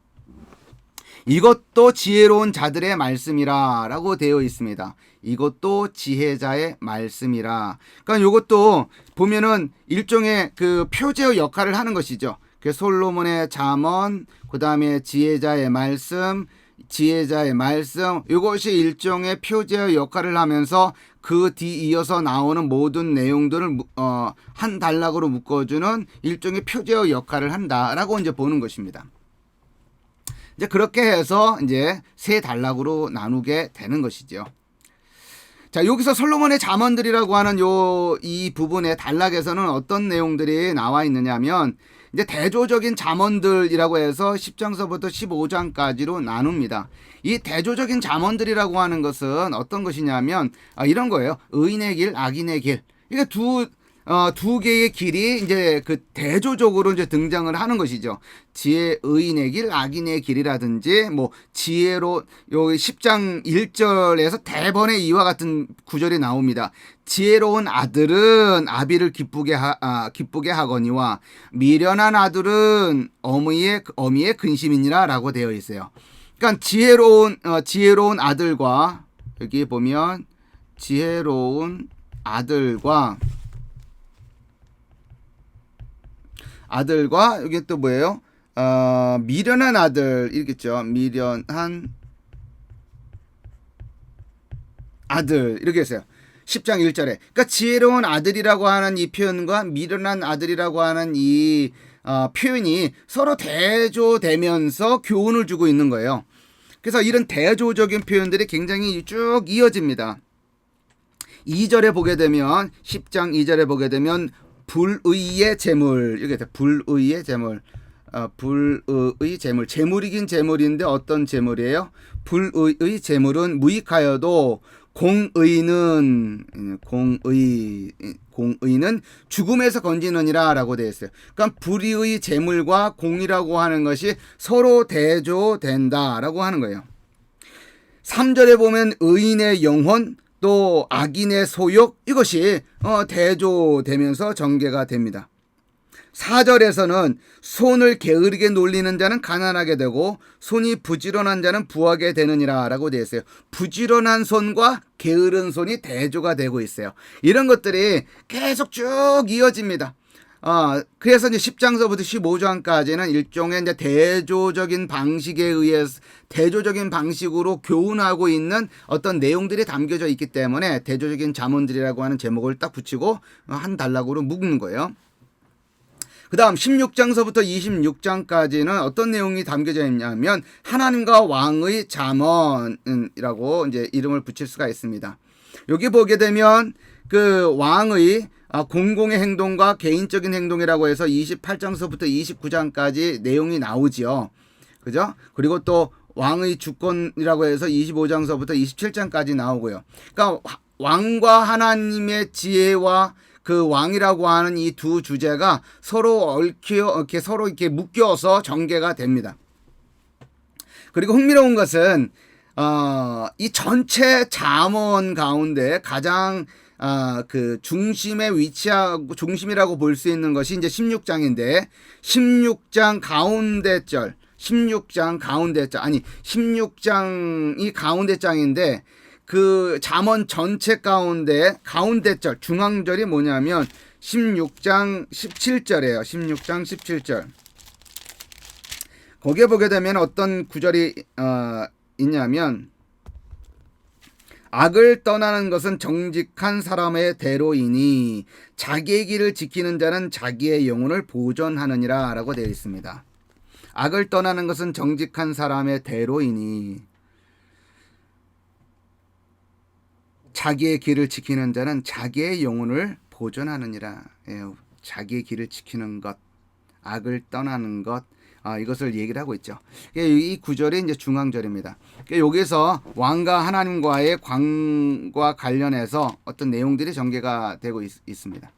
이것도 지혜로운 자들의 말씀이라 라고 되어 있습니다. 이것도 지혜자의 말씀이라. 그러니까 이것도 보면은 일종의 그 표제어 역할을 하는 것이죠. 그 솔로몬의 잠언, 그 다음에 지혜자의 말씀, 이것이 일종의 표제어 역할을 하면서 그 뒤 이어서 나오는 모든 내용들을 한 단락으로 묶어주는 일종의 표제어 역할을 한다라고 이제 보는 것입니다. 이제 그렇게 해서 이제 세 단락으로 나누게 되는 것이죠. 자, 여기서 솔로몬의 잠언들이라고 하는 이 부분의 단락에서는 어떤 내용들이 나와 있느냐면, 이제 대조적인 잠언들이라고 해서 10장서부터 15장까지로 나눕니다. 이 대조적인 잠언들이라고 하는 것은 어떤 것이냐면 이런 거예요. 의인의 길, 악인의 길. 이게 두 개의 길이 이제 그 대조적으로 이제 등장을 하는 것이죠. 의인의 길, 악인의 길이라든지, 뭐, 여기 10장 1절에서 대번에 이와 같은 구절이 나옵니다. 지혜로운 아들은 아비를 기쁘게 하거니와 미련한 아들은 어미의 근심이니라 라고 되어 있어요. 그러니까 지혜로운 아들과, 여기 보면 지혜로운 아들과 여기 또 뭐예요? 미련한 아들 이렇겠죠. 미련한 아들 이렇게 했어요. 10장 1절에. 그러니까 지혜로운 아들이라고 하는 이 표현과 미련한 아들이라고 하는 이 표현이 서로 대조되면서 교훈을 주고 있는 거예요. 그래서 이런 대조적인 표현들이 굉장히 쭉 이어집니다. 2절에 보게 되면 10장 2절에 보게 되면 불의의 재물, 이게 불의의 재물, 불의의 재물, 재물이긴 재물인데 어떤 재물이에요? 불의의 재물은 무익하여도 공의는 죽음에서 건지느니라 라고 되어 있어요. 그러니까 불의의 재물과 공이라고 하는 것이 서로 대조된다 라고 하는 거예요. 3절에 보면 의인의 영혼 또 악인의 소욕 이것이 대조되면서 전개가 됩니다. 4절에서는 손을 게으르게 놀리는 자는 가난하게 되고 손이 부지런한 자는 부하게 되느니라 라고 되어 있어요. 부지런한 손과 게으른 손이 대조가 되고 있어요. 이런 것들이 계속 쭉 이어집니다. 그래서 이제 10장서부터 15장까지는 일종의 이제 대조적인 방식에 의해서 대조적인 방식으로 교훈하고 있는 어떤 내용들이 담겨져 있기 때문에 대조적인 잠언들이라고 하는 제목을 딱 붙이고 한 단락으로 묶는 거예요. 그 다음 16장서부터 26장까지는 어떤 내용이 담겨져 있냐면 하나님과 왕의 잠언이라고 이제 이름을 붙일 수가 있습니다. 여기 보게 되면 그 왕의 공공의 행동과 개인적인 행동이라고 해서 28장서부터 29장까지 내용이 나오지요. 그죠? 그리고 또 왕의 주권이라고 해서 25장서부터 27장까지 나오고요. 그러니까 왕과 하나님의 지혜와 그 왕이라고 하는 이 두 주제가 서로 서로 이렇게 묶여서 전개가 됩니다. 그리고 흥미로운 것은 이 전체 잠언 가운데 가장 그 중심에 위치하고 중심이라고 볼 수 있는 것이 이제 16장인데 16장 가운데절 16장이 가운데 장인데 그 잠언 전체 가운데절 중앙절이 뭐냐면 16장 17절이에요. 16장 17절. 거기에 보게 되면 어떤 구절이 있냐면 악을 떠나는 것은 정직한 사람의 대로이니 자기의 길을 지키는 자는 자기의 영혼을 보존하느니라 라고 되어 있습니다. 악을 떠나는 것은 정직한 사람의 대로이니 자기의 길을 지키는 자는 자기의 영혼을 보존하느니라. 자기의 길을 지키는 것, 악을 떠나는 것, 이것을 얘기를 하고 있죠. 이 구절이 이제 중앙절입니다. 여기서 왕과 하나님과의 관과 관련해서 어떤 내용들이 전개가 되고 있습니다.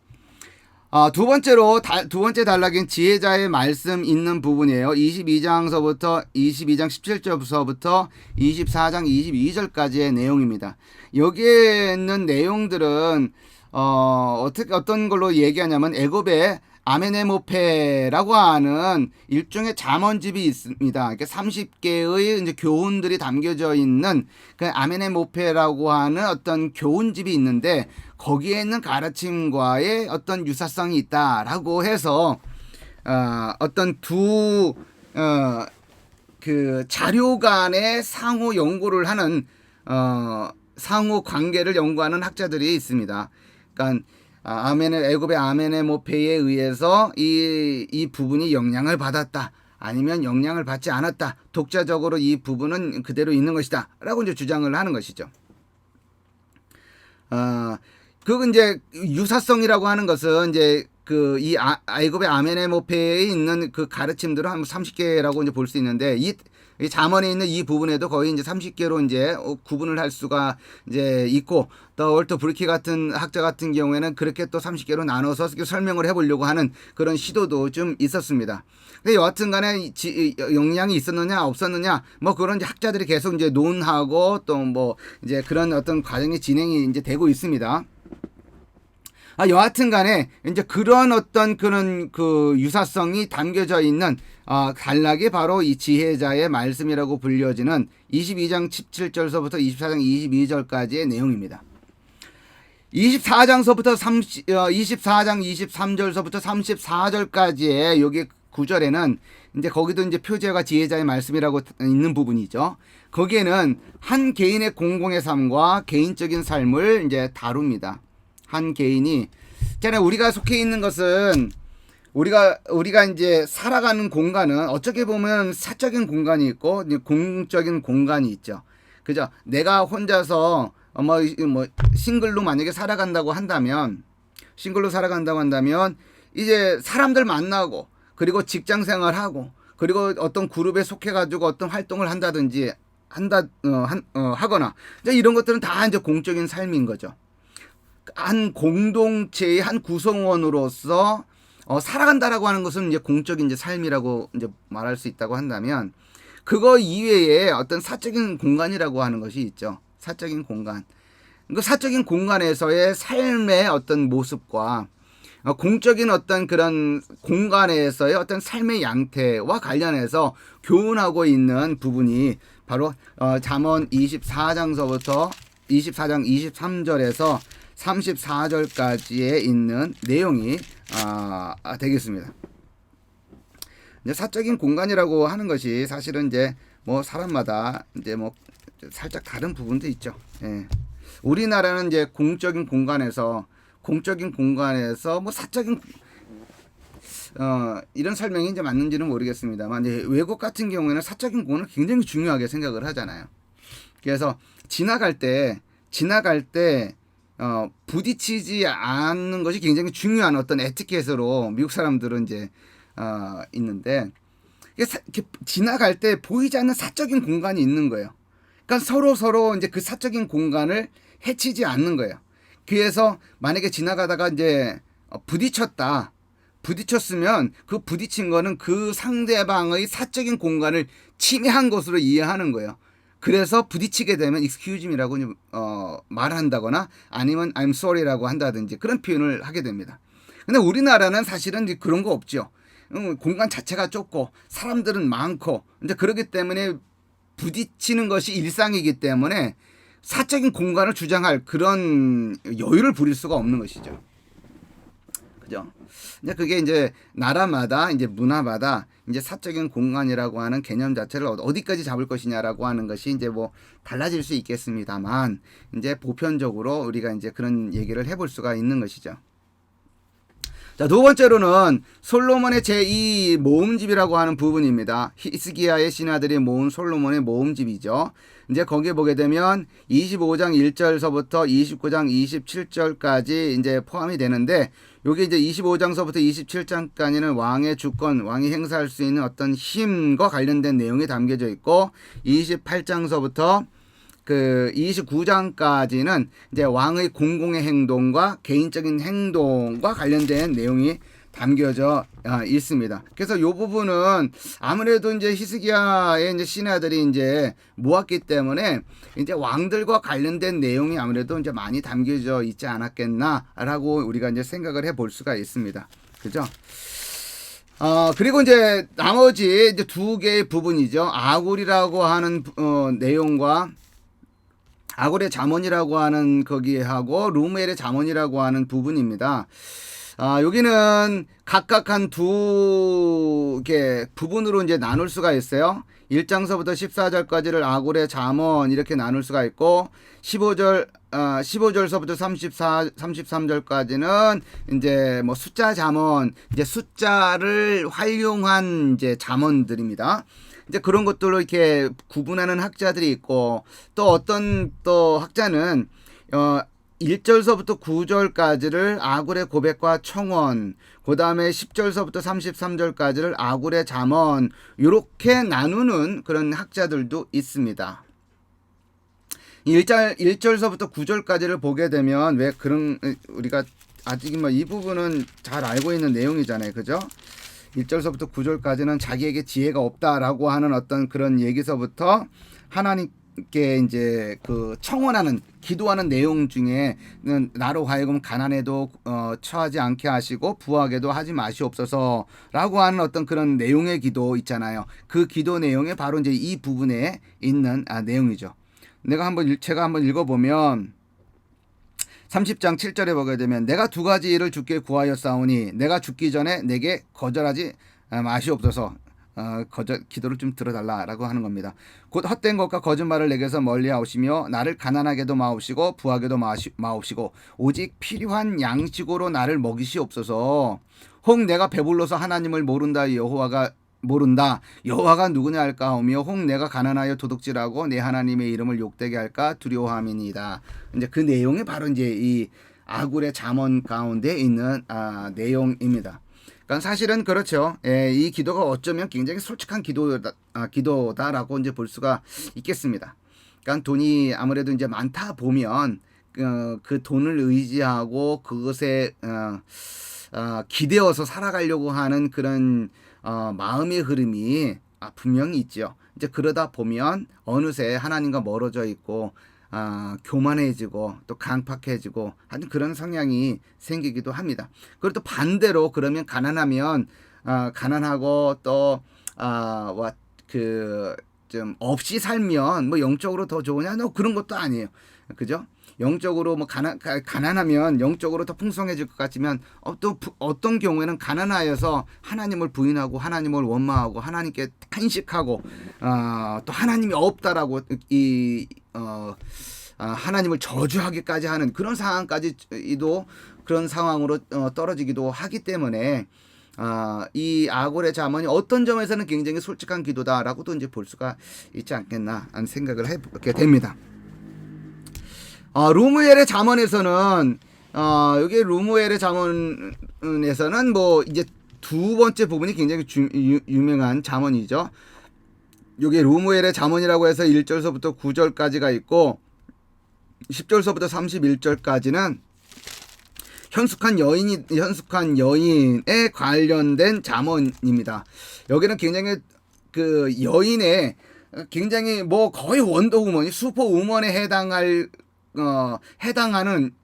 두 번째 단락인 지혜자의 말씀 있는 부분이에요. 22장서부터 22장 17절부터 24장 22절까지의 내용입니다. 여기에 있는 내용들은 어떤 걸로 얘기하냐면 애굽의 아메네모페라고 하는 일종의 잠언집이 있습니다. 30개의 이제 교훈들이 담겨져 있는 그 아메네모페라고 하는 어떤 교훈집이 있는데 거기에 있는 가르침과의 어떤 유사성이 있다라고 해서 어떤 그 자료 간의 상호 연구를 하는 상호 관계를 연구하는 학자들이 있습니다. 그러니까 애굽의 아메네모페에 의해서 이 부분이 영향을 받았다. 아니면 영향을 받지 않았다. 독자적으로 이 부분은 그대로 있는 것이다. 라고 이제 주장을 하는 것이죠. 그건 이제 유사성이라고 하는 것은 이제 이 애굽의 아메네모페에 있는 그 가르침들은 한 30개라고 이제 볼 수 있는데 이 잠언에 있는 이 부분에도 거의 이제 30개로 이제 구분을 할 수가 이제 있고 또 월터 브리키 같은 학자 같은 경우에는 그렇게 또 30개로 나눠서 설명을 해보려고 하는 그런 시도도 좀 있었습니다. 근데 여하튼 간에 영향이 있었느냐 없었느냐 뭐 그런 이제 학자들이 계속 이제 논하고 또 뭐 이제 그런 어떤 과정이 진행이 이제 되고 있습니다. 여하튼 간에 이제 그런 어떤 그런 그 유사성이 담겨져 있는 단락이 바로 이 지혜자의 말씀이라고 불려지는 22장 17절서부터 24장 22절까지의 내용입니다. 24장 23절서부터 34절까지의 여기 구절에는 이제 거기도 이제 표제가 지혜자의 말씀이라고 있는 부분이죠. 거기에는 한 개인의 공공의 삶과 개인적인 삶을 이제 다룹니다. 한 개인이 있잖아요. 우리가 속해 있는 것은 우리가 이제 살아가는 공간은 어떻게 보면 사적인 공간이 있고 공적인 공간이 있죠. 그죠? 내가 혼자서 싱글로 만약에 살아간다고 한다면 이제 사람들 만나고 그리고 직장 생활하고 그리고 어떤 그룹에 속해 가지고 어떤 활동을 한다든지 하거나 이제 이런 것들은 다 이제 공적인 삶인 거죠. 한 공동체의 한 구성원으로서 살아간다라고 하는 것은 이제 공적인 이제 삶이라고 이제 말할 수 있다고 한다면 그거 이외에 어떤 사적인 공간이라고 하는 것이 있죠. 사적인 공간. 그 사적인 공간에서의 삶의 어떤 모습과 공적인 어떤 그런 공간에서의 어떤 삶의 양태와 관련해서 교훈하고 있는 부분이 바로 잠언 24장서부터 24장 23절에서 34절까지에 있는 내용이 되겠습니다. 이제 사적인 공간이라고 하는 것이 사실은 이제 뭐 사람마다 이제 뭐 살짝 다른 부분도 있죠. 예. 우리나라는 이제 공적인 공간에서 뭐 사적인 이런 설명이 이제 맞는지는 모르겠습니다만 이제 외국 같은 경우에는 사적인 공간을 굉장히 중요하게 생각을 하잖아요. 그래서 지나갈 때 부딪히지 않는 것이 굉장히 중요한 어떤 에티켓으로 미국 사람들은 이제 있는데 이렇게 지나갈 때 보이지 않는 사적인 공간이 있는 거예요. 그러니까 서로 이제 그 사적인 공간을 해치지 않는 거예요. 그래서 만약에 지나가다가 이제 부딪혔으면 그 부딪힌 거는 그 상대방의 사적인 공간을 침해한 것으로 이해하는 거예요. 그래서 부딪히게 되면 excuse me라고 말한다거나 아니면 I'm sorry라고 한다든지 그런 표현을 하게 됩니다. 근데 우리나라는 사실은 그런 거 없죠. 공간 자체가 좁고 사람들은 많고 이제 그렇기 때문에 부딪히는 것이 일상이기 때문에 사적인 공간을 주장할 그런 여유를 부릴 수가 없는 것이죠. 그죠? 이제 그게 이제 나라마다 이제 문화마다 이제 사적인 공간이라고 하는 개념 자체를 어디까지 잡을 것이냐라고 하는 것이 이제 뭐 달라질 수 있겠습니다만 이제 보편적으로 우리가 이제 그런 얘기를 해볼 수가 있는 것이죠. 자, 두 번째로는 솔로몬의 제2 모음집이라고 하는 부분입니다. 히스기야의 신하들이 모은 솔로몬의 모음집이죠. 이제 거기에 보게 되면 25장 1절서부터 29장 27절까지 이제 포함이 되는데 여기 이제 25장서부터 27장까지는 왕의 주권, 왕이 행사할 수 있는 어떤 힘과 관련된 내용이 담겨져 있고 28장서부터 그 29장까지는 이제 왕의 공공의 행동과 개인적인 행동과 관련된 내용이 담겨져 있습니다. 그래서 이 부분은 아무래도 이제 히스기야의 이제 신하들이 이제 모았기 때문에 이제 왕들과 관련된 내용이 아무래도 이제 많이 담겨져 있지 않았겠나라고 우리가 이제 생각을 해볼 수가 있습니다. 그죠? 그리고 이제 나머지 이제 두 개의 부분이죠. 아굴이라고 하는 내용과 아굴의 잠언이라고 하는 거기에 하고 루멜의 잠언이라고 하는 부분입니다. 여기는 각각 한 두 개 부분으로 이제 나눌 수가 있어요. 1장서부터 14절까지를 아굴의 잠언 이렇게 나눌 수가 있고 15절서부터 33절까지는 이제 뭐 숫자 잠언, 이제 숫자를 활용한 이제 잠언들입니다. 이제 그런 것들로 이렇게 구분하는 학자들이 있고 또 어떤 또 학자는 1절서부터 9절까지를 아굴의 고백과 청원, 그 다음에 10절서부터 33절까지를 아굴의 잠언 이렇게 나누는 그런 학자들도 있습니다. 1절서부터 9절까지를 보게 되면 왜 그런 우리가 아직 뭐 이 부분은 잘 알고 있는 내용이잖아요. 그죠? 1절서부터 9절까지는 자기에게 지혜가 없다라고 하는 어떤 그런 얘기서부터 하나님께 이제 그 청원하는 기도하는 내용 중에는 나로 하여금 가난에도 처하지 않게 하시고 부하게도 하지 마시옵소서라고 하는 어떤 그런 내용의 기도 있잖아요. 그 기도 내용에 바로 이제 이 부분에 있는 내용이죠. 제가 한번 읽어보면 30장 7절에 보게 되면 내가 두 가지 일을 주께 구하였사오니 내가 죽기 전에 내게 거절하지 마시옵소서. 기도를 좀 들어달라라고 하는 겁니다. 곧 헛된 것과 거짓말을 내게서 멀리하시며 나를 가난하게도 마옵시고 부하게도 마옵시고 오직 필요한 양식으로 나를 먹이시옵소서. 혹 내가 배불러서 하나님을 모른다 여호와가 누구냐 할까 하며 혹 내가 가난하여 도둑질하고 내 하나님의 이름을 욕되게 할까 두려워함이니이다. 이제 그 내용이 바로 이제 이 아굴의 잠언 가운데 있는 내용입니다. 그러니까 사실은 그렇죠. 이 기도가 어쩌면 굉장히 솔직한 기도다라고 이제 볼 수가 있겠습니다. 그러니까 돈이 아무래도 이제 많다 보면 그 돈을 의지하고 그것에 기대어서 살아가려고 하는 그런 마음의 흐름이 분명히 있죠. 이제 그러다 보면 어느새 하나님과 멀어져 있고 교만해지고 또 강팍해지고 하는 그런 성향이 생기기도 합니다. 그리고 또 반대로 그러면 가난하면 가난하고 또 좀 없이 살면 뭐 영적으로 더 좋으냐? 그런 것도 아니에요. 그죠? 영적으로 뭐 가난하면 영적으로 더 풍성해질 것 같지만 또 어떤 경우에는 가난하여서 하나님을 부인하고 하나님을 원망하고 하나님께 탄식하고 또 하나님이 없다라고 하나님을 저주하기까지 하는 그런 상황까지도 그런 상황으로 떨어지기도 하기 때문에 이 아골의 잠언이 어떤 점에서는 굉장히 솔직한 기도다라고도 이제 볼 수가 있지 않겠나 하는 생각을 해보게 됩니다. 루무엘의 잠언에서는 여기 루무엘의 잠언에서는 뭐 이제 두 번째 부분이 굉장히 유명한 잠언이죠. 여기 루무엘의 잠언이라고 해서 1절서부터 9절까지가 있고 10절서부터 31절까지는 현숙한 여인에 관련된 잠언입니다. 여기는 굉장히 그 여인의 굉장히 뭐 거의 원더우먼이 슈퍼우먼에 해당하는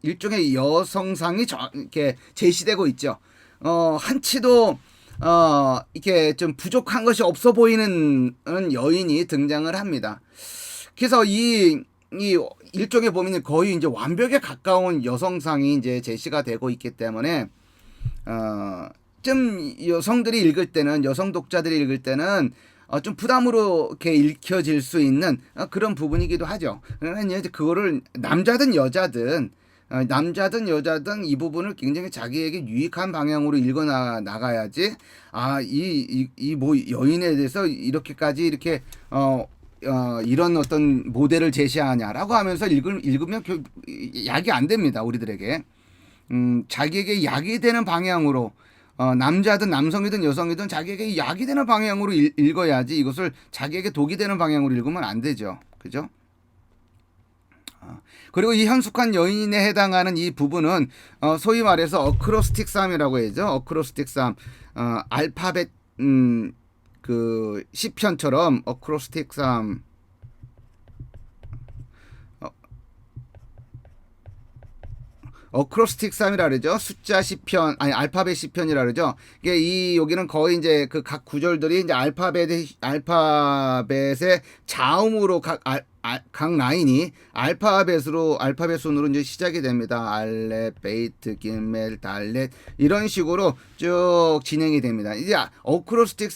일종의 여성상이 이렇게 제시되고 있죠. 한치도 이렇게 좀 부족한 것이 없어 보이는 여인이 등장을 합니다. 그래서 이 일종의 보면 거의 이제 완벽에 가까운 여성상이 이제 제시가 되고 있기 때문에 좀 여성들이 읽을 때는 여성 독자들이 읽을 때는 좀 부담으로 이렇게 읽혀질 수 있는 그런 부분이기도 하죠. 그러나 이제 그거를 남자든 여자든 이 부분을 굉장히 자기에게 유익한 방향으로 읽어 나가야지 이 뭐 여인에 대해서 이렇게까지 이렇게 이런 어떤 모델을 제시하냐라고 하면서 읽으면 약이 안 됩니다. 우리들에게 자기에게 약이 되는 방향으로 남자든 남성이든 여성이든 자기에게 약이 되는 방향으로 읽어야지 이것을 자기에게 독이 되는 방향으로 읽으면 안 되죠. 그죠? 그리고 이 현숙한 여인에 해당하는 이 부분은 소위 말해서 어크로스틱 쌈이라고 해야죠. 어크로스틱 쌈 알파벳 그 시편처럼 어크로스틱 쌈 어크로스틱 쌈이라 그러죠. 숫자 시편 알파벳 시편이라 그러죠. 이게 여기는 거의 이제 그 각 구절들이 이제 알파벳의 자음으로 각 라인이 알파벳 순으로 이제 시작이 됩니다. 알렛, 베이트, 기멜, 달렛 이런 식으로 쭉 진행이 됩니다. 이제 어크로스틱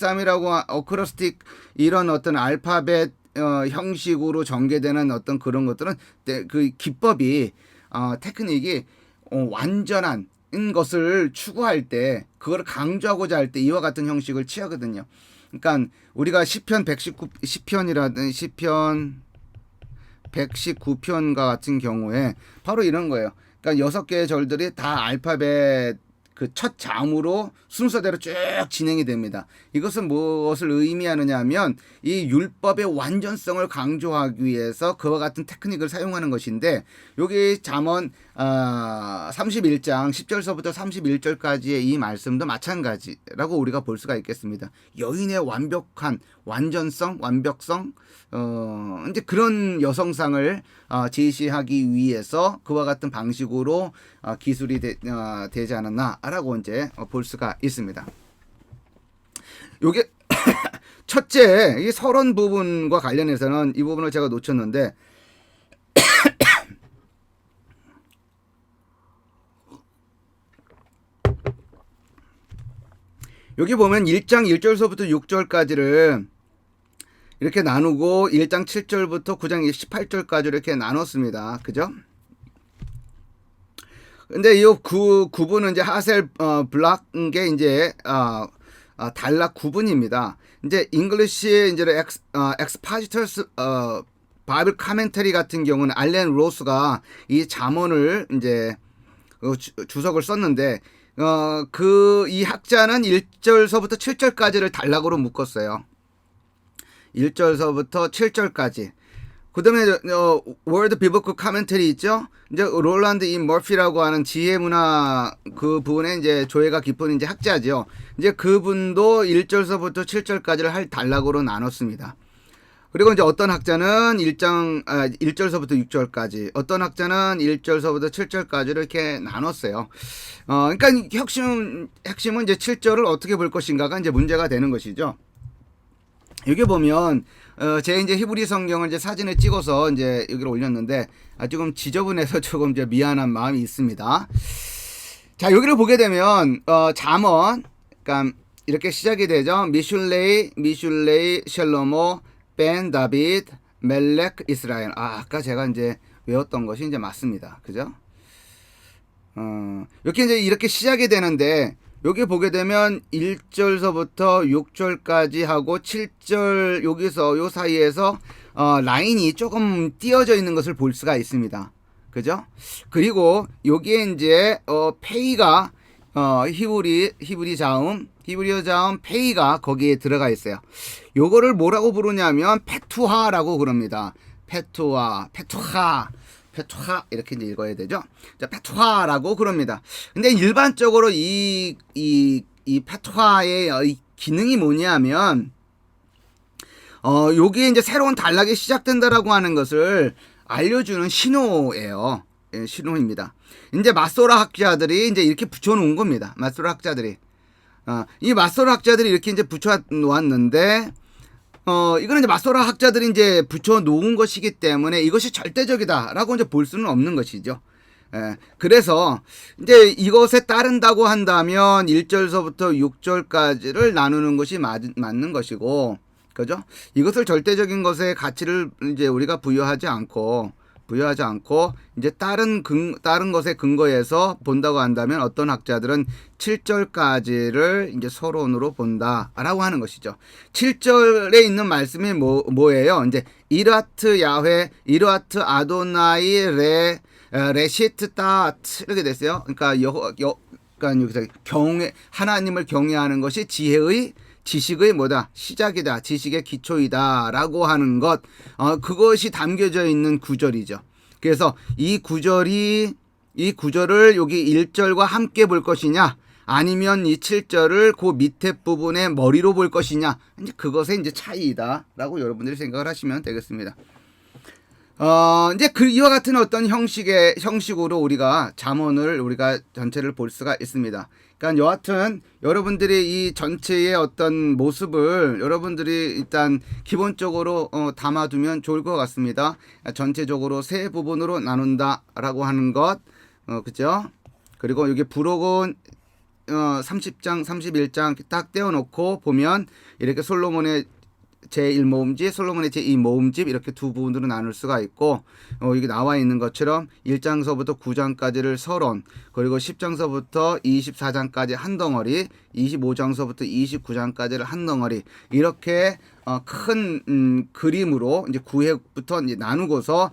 이런 어떤 알파벳 형식으로 전개되는 어떤 그런 것들은 그 기법이 테크닉이 완전한 것을 추구할 때 그걸 강조하고자 할 때 이와 같은 형식을 취하거든요. 그러니까 우리가 시편 119편이라든 시편 119편과 같은 경우에 바로 이런 거예요. 그러니까 6개의 절들이 다 알파벳 그 첫 자음으로 순서대로 쭉 진행이 됩니다. 이것은 무엇을 의미하느냐 하면 이 율법의 완전성을 강조하기 위해서 그와 같은 테크닉을 사용하는 것인데 여기 잠언 31장 10절서부터 31절까지의 이 말씀도 마찬가지라고 우리가 볼 수가 있겠습니다. 여인의 완벽한 완벽성 이제 그런 여성상을 제시하기 위해서 그와 같은 방식으로 기술이 되지 않았나라고 이제 볼 수가 있습니다. 요게 첫째 이 서론 부분과 관련해서는 이 부분을 제가 놓쳤는데 여기 보면 1장 1절서부터 6절까지를 이렇게 나누고 1장 7절부터 9장 18절까지 이렇게 나눴습니다. 그죠? 근데 이 구분은 이제 하셀 블락게 이제 단락 구분입니다. 이제 잉글리시의 이제 엑스파지터스 바이블 카멘터리 같은 경우는 알렌 로스가 이 잠언을 이제 주석을 썼는데 이 학자는 1절서부터 7절까지를 단락으로 묶었어요. 1절서부터 7절까지. 그 다음에 월드 비버크 카멘터리 있죠? 이제 롤란드 이 머피라고 하는 지혜문화 그 부분에 이제 조예가 깊은 이제 학자죠. 이제 그분도 1절서부터 7절까지를 할 단락으로 나눴습니다. 그리고 이제 어떤 학자는 1절서부터 6절까지, 어떤 학자는 1절서부터 7절까지를 이렇게 나눴어요. 그러니까 핵심은 이제 7절을 어떻게 볼 것인가가 이제 문제가 되는 것이죠. 여기 보면 제 이제 히브리 성경을 이제 사진을 찍어서 이제 여기를 올렸는데 조금 지저분해서 조금 이제 미안한 마음이 있습니다. 자, 여기를 보게 되면 잠언, 그러니까 이렇게 시작이 되죠. 미슐레이 샬로모 벤 다비드 멜렉 이스라엘. 아까 제가 이제 외웠던 것이 이제 맞습니다. 그죠? 이렇게 이제 이렇게 시작이 되는데 여기 보게 되면 1절서부터 6절까지 하고 7절 여기서 요 사이에서 라인이 조금 띄어져 있는 것을 볼 수가 있습니다. 그죠? 그리고 여기에 이제 페이가 히브리어 자음 페이가 거기에 들어가 있어요. 요거를 뭐라고 부르냐면 페투하라고 그럽니다. 페투하 이렇게 이제 읽어야 되죠. 자, 페투하라고 그럽니다. 근데 일반적으로 이 페투하의 기능이 뭐냐면 여기에 이제 새로운 단락이 시작된다라고 하는 것을 알려주는 신호예요. 예, 신호입니다. 이제 마소라 학자들이 이제 이렇게 붙여놓은 겁니다. 마소라 학자들이. 이 마소라 학자들이 이렇게 이제 붙여놓았는데, 이거는 이제 마소라 학자들이 이제 붙여놓은 것이기 때문에 이것이 절대적이다라고 이제 볼 수는 없는 것이죠. 예, 그래서 이제 이것에 따른다고 한다면 1절서부터 6절까지를 나누는 것이 맞는 것이고, 그죠? 이것을 절대적인 것의 가치를 이제 우리가 부여하지 않고 이제 다른 것의 근거에서 본다고 한다면 어떤 학자들은 7절까지를 이제 서론으로 본다라고 하는 것이죠. 7절에 있는 말씀이 뭐예요? 이제 이라트 야훼, 이라트 아도나이 레시트 따트 이렇게 됐어요. 그러니까 그러니까 여기서 하나님을 경외하는 것이 지식의 뭐다? 시작이다. 지식의 기초이다라고 하는 것. 그것이 담겨져 있는 구절이죠. 그래서 이 구절을 여기 1절과 함께 볼 것이냐, 아니면 이 7절을 그 밑에 부분의 머리로 볼 것이냐, 이제 그것의 이제 차이다라고 여러분들이 생각을 하시면 되겠습니다. 이제 이와 같은 어떤 형식으로 우리가 잠언을 우리가 전체를 볼 수가 있습니다. 그러니까 여하튼 여러분들이 이 전체의 어떤 모습을 여러분들이 일단 기본적으로 담아두면 좋을 것 같습니다. 전체적으로 세 부분으로 나눈다라고 하는 것, 그죠? 그리고 여기 부록은 30장, 31장 딱 떼어놓고 보면 이렇게 솔로몬의 제1모음집, 솔로몬의 제2모음집 이렇게 두 부분으로 나눌 수가 있고, 여기 나와 있는 것처럼 1장서부터 9장까지를 서론, 그리고 10장서부터 24장까지 한 덩어리, 25장서부터 29장까지를 한 덩어리, 이렇게 큰 그림으로 이제 구획부터 이제 나누고서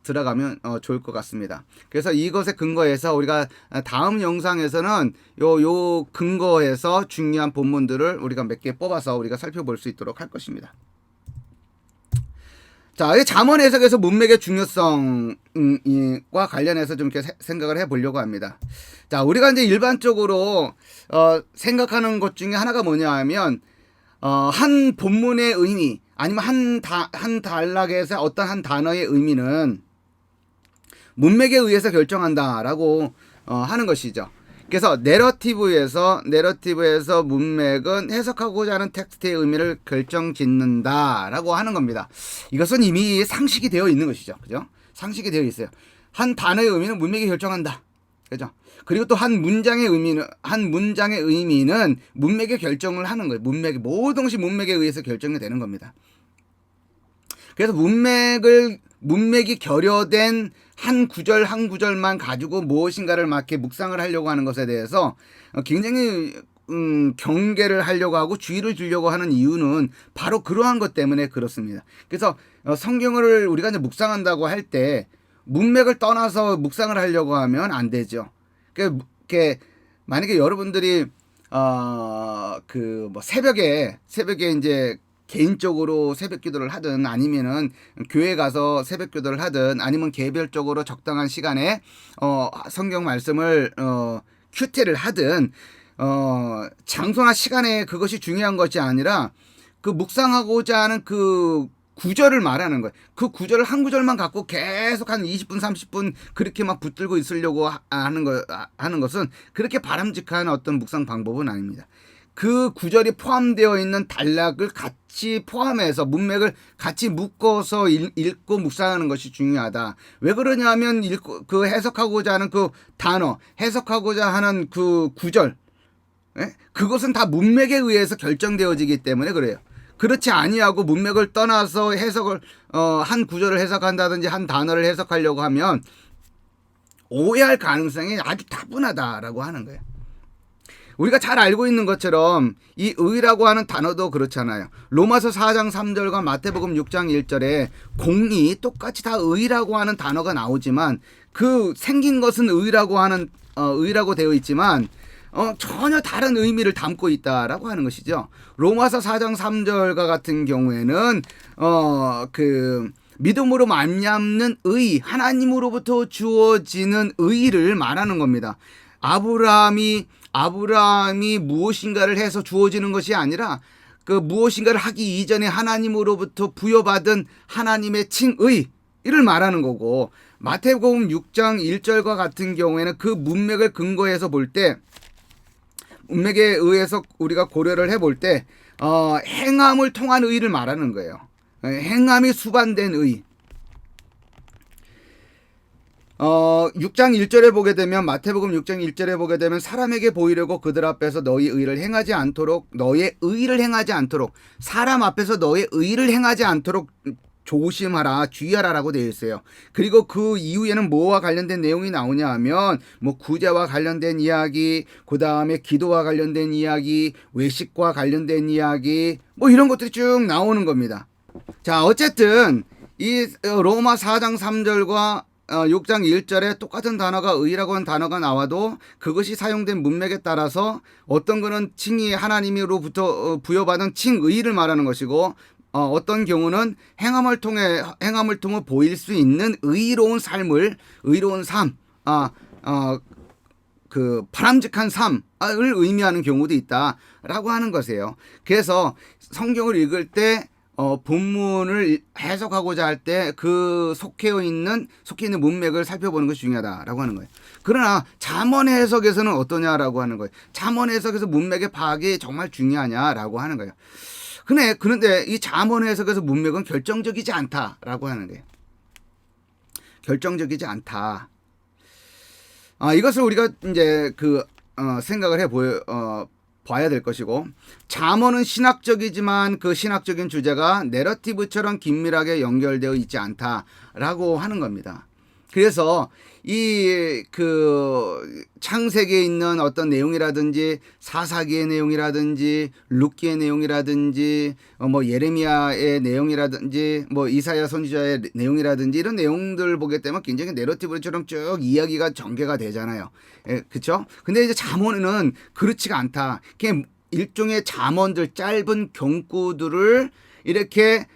들어가면 좋을 것 같습니다. 그래서 이것에 근거해서 우리가 다음 영상에서는 요 근거에서 중요한 본문들을 우리가 몇 개 뽑아서 우리가 살펴볼 수 있도록 할 것입니다. 자, 이 잠언 해석에서 문맥의 중요성과 관련해서 좀 이렇게 생각을 해보려고 합니다. 자, 우리가 이제 일반적으로 생각하는 것 중에 하나가 뭐냐 하면 한 본문의 의미 아니면 한 단락에서 어떤 한 단어의 의미는 문맥에 의해서 결정한다라고 하는 것이죠. 그래서 내러티브에서 문맥은 해석하고자 하는 텍스트의 의미를 결정짓는다라고 하는 겁니다. 이것은 이미 상식이 되어 있는 것이죠. 그죠? 상식이 되어 있어요. 한 단어의 의미는 문맥이 결정한다. 그죠? 그리고 또 한 문장의 의미는 문맥에 결정을 하는 거예요. 모든 것이 문맥에 의해서 결정이 되는 겁니다. 그래서 문맥이 결여된 한 구절만 가지고 무엇인가를 막 이렇게 묵상을 하려고 하는 것에 대해서 굉장히 경계를 하려고 하고 주의를 주려고 하는 이유는 바로 그러한 것 때문에 그렇습니다. 그래서 성경을 우리가 이제 묵상한다고 할 때 문맥을 떠나서 묵상을 하려고 하면 안 되죠. 만약에 여러분들이 새벽에 이제 개인적으로 새벽 기도를 하든 아니면은 교회 가서 새벽 기도를 하든 아니면 개별적으로 적당한 시간에 성경 말씀을 큐티를 하든 장소나 시간에 그것이 중요한 것이 아니라 그 묵상하고자 하는 그 구절을 말하는 거예요. 그 구절을 한 구절만 갖고 계속 한 20분, 30분 그렇게 막 붙들고 있으려고 하는 것은 그렇게 바람직한 어떤 묵상 방법은 아닙니다. 그 구절이 포함되어 있는 단락을 같이 포함해서 문맥을 같이 묶어서 읽고 묵상하는 것이 중요하다. 왜 그러냐면 그 해석하고자 하는 그 단어, 해석하고자 하는 그 구절, 그것은 다 문맥에 의해서 결정되어지기 때문에 그래요. 그렇지 아니하고 문맥을 떠나서 해석을 한 구절을 해석한다든지 한 단어를 해석하려고 하면 오해할 가능성이 아주 다분하다라고 하는 거예요. 우리가 잘 알고 있는 것처럼 이 의라고 하는 단어도 그렇잖아요. 로마서 4장 3절과 마태복음 6장 1절에 공이 똑같이 다 의라고 하는 단어가 나오지만 그 생긴 것은 의라고 되어 있지만 전혀 다른 의미를 담고 있다라고 하는 것이죠. 로마서 4장 3절과 같은 경우에는 그 믿음으로 말미암는 의, 하나님으로부터 주어지는 의를 말하는 겁니다. 아브라함이 무엇인가를 해서 주어지는 것이 아니라 그 무엇인가를 하기 이전에 하나님으로부터 부여받은 하나님의 칭의 이를 말하는 거고, 마태복음 6장 1절과 같은 경우에는 그 문맥을 근거해서 볼 때, 문맥에 의해서 우리가 고려를 해볼 때 행함을 통한 의를 말하는 거예요. 행함이 수반된 의. 6장 1절에 보게 되면, 마태복음 6장 1절에 보게 되면 사람에게 보이려고 그들 앞에서 너의 의를 행하지 않도록, 사람 앞에서 너의 의를 행하지 않도록 조심하라, 주의하라라고 되어 있어요. 그리고 그 이후에는 뭐와 관련된 내용이 나오냐 하면 뭐 구제와 관련된 이야기, 그 다음에 기도와 관련된 이야기, 외식과 관련된 이야기, 뭐 이런 것들이 쭉 나오는 겁니다. 자, 어쨌든 이 로마 4장 3절과 6장 1절에 똑같은 단어가 의라고 하는 단어가 나와도 그것이 사용된 문맥에 따라서 어떤 거는 칭이 하나님으로부터 부여받은 칭의를 말하는 것이고, 어떤 경우는 행함을 통해 보일 수 있는 의로운 삶, 그 바람직한 삶을 의미하는 경우도 있다라고 하는 것이에요. 그래서 성경을 읽을 때 본문을 해석하고자 할 때 그 속해 있는 문맥을 살펴보는 것이 중요하다라고 하는 거예요. 그러나 잠언 해석에서는 어떠냐라고 하는 거예요. 잠언 해석에서 문맥의 파악이 정말 중요하냐라고 하는 거예요. 그런데 이 잠언 해석에서 문맥은 결정적이지 않다라고 하는 거예요. 결정적이지 않다. 이것을 우리가 이제 생각을 봐야 될 것이고, 잠언은 신학적이지만 그 신학적인 주제가 내러티브처럼 긴밀하게 연결되어 있지 않다라고 하는 겁니다. 그래서 이 창세기에 있는 어떤 내용이라든지 사사기의 내용이라든지 룻기의 내용이라든지 뭐 예레미야의 내용이라든지 뭐 이사야 선지자의 내용이라든지 이런 내용들을 보게 되면 굉장히 내러티브처럼 쭉 이야기가 전개가 되잖아요. 그렇죠? 근데 이제 잠언은 그렇지가 않다. 그냥 일종의 잠언들, 짧은 경구들을 이렇게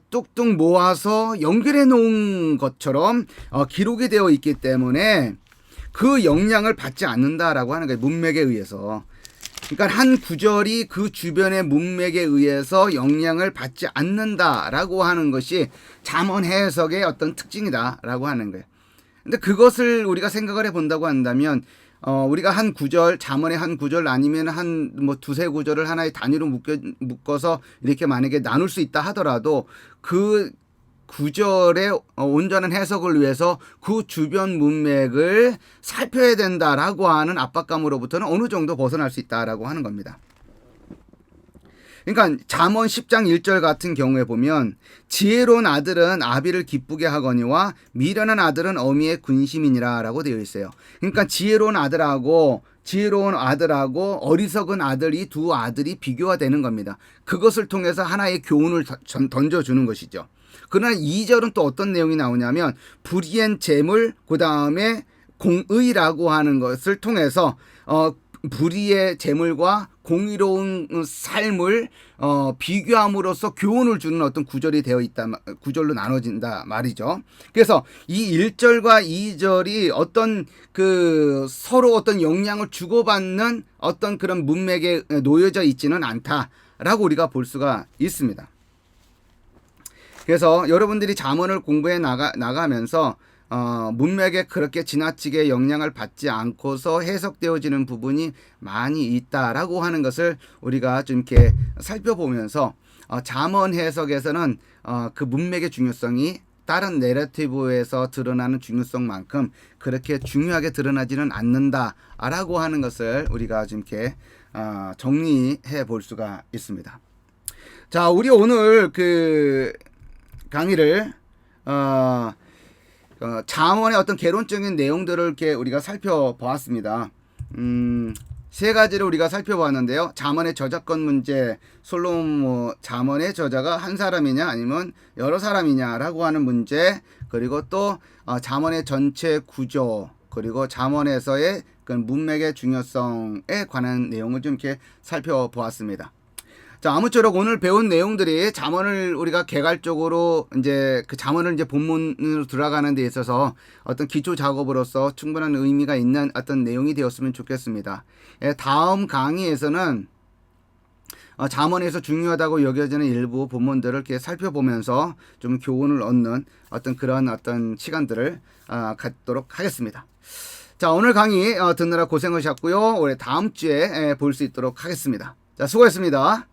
뚝뚝 모아서 연결해 놓은 것처럼 기록이 되어 있기 때문에 그 영향을 받지 않는다라고 하는 거예요. 문맥에 의해서. 그러니까 한 구절이 그 주변의 문맥에 의해서 영향을 받지 않는다라고 하는 것이 잠언 해석의 어떤 특징이다라고 하는 거예요. 근데 그것을 우리가 생각을 해 본다고 한다면, 우리가 한 구절, 잠언의 한 구절 아니면 한 뭐 두세 구절을 하나의 단위로 묶어서 이렇게 만약에 나눌 수 있다 하더라도 그 구절의 온전한 해석을 위해서 그 주변 문맥을 살펴야 된다라고 하는 압박감으로부터는 어느 정도 벗어날 수 있다라고 하는 겁니다. 그러니까 잠언 10장 1절 같은 경우에 보면, 지혜로운 아들은 아비를 기쁘게 하거니와 미련한 아들은 어미의 군심이니라 라고 되어 있어요. 그러니까 지혜로운 아들하고 어리석은 아들, 이 두 아들이 비교가 되는 겁니다. 그것을 통해서 하나의 교훈을 던져주는 것이죠. 그러나 2절은 또 어떤 내용이 나오냐면, 불의한 재물, 그 다음에 공의라고 하는 것을 통해서 불의의 재물과 공의로운 삶을 비교함으로써 교훈을 주는 어떤 구절로 나눠진다 말이죠. 그래서 이 1절과 2절이 어떤 서로 어떤 영향을 주고받는 어떤 그런 문맥에 놓여져 있지는 않다라고 우리가 볼 수가 있습니다. 그래서 여러분들이 잠언을 공부해 나가면서 문맥에 그렇게 지나치게 영향을 받지 않고서 해석되어지는 부분이 많이 있다라고 하는 것을 우리가 좀 이렇게 살펴보면서 잠언 해석에서는 그 문맥의 중요성이 다른 내러티브에서 드러나는 중요성만큼 그렇게 중요하게 드러나지는 않는다라고 하는 것을 우리가 좀 이렇게 정리해 볼 수가 있습니다. 자, 우리 오늘 그 강의를 잠언의 어떤 개론적인 내용들을 이렇게 우리가 살펴보았습니다. 세 가지를 우리가 살펴보았는데요. 잠언의 저작권 문제, 솔로몬 잠언의 저자가 한 사람이냐 아니면 여러 사람이냐라고 하는 문제, 그리고 또 잠언의 전체 구조, 그리고 잠언에서의 그 문맥의 중요성에 관한 내용을 좀 이렇게 살펴보았습니다. 자, 아무쪼록 오늘 배운 내용들이 잠언을 우리가 개괄적으로 이제 그 잠언을 이제 본문으로 들어가는 데 있어서 어떤 기초 작업으로서 충분한 의미가 있는 어떤 내용이 되었으면 좋겠습니다. 다음 강의에서는 잠언에서 중요하다고 여겨지는 일부 본문들을 이렇게 살펴보면서 좀 교훈을 얻는 어떤 그런 어떤 시간들을 갖도록 하겠습니다. 자, 오늘 강의 듣느라 고생하셨고요. 올해 다음 주에 볼 수 있도록 하겠습니다. 자, 수고했습니다.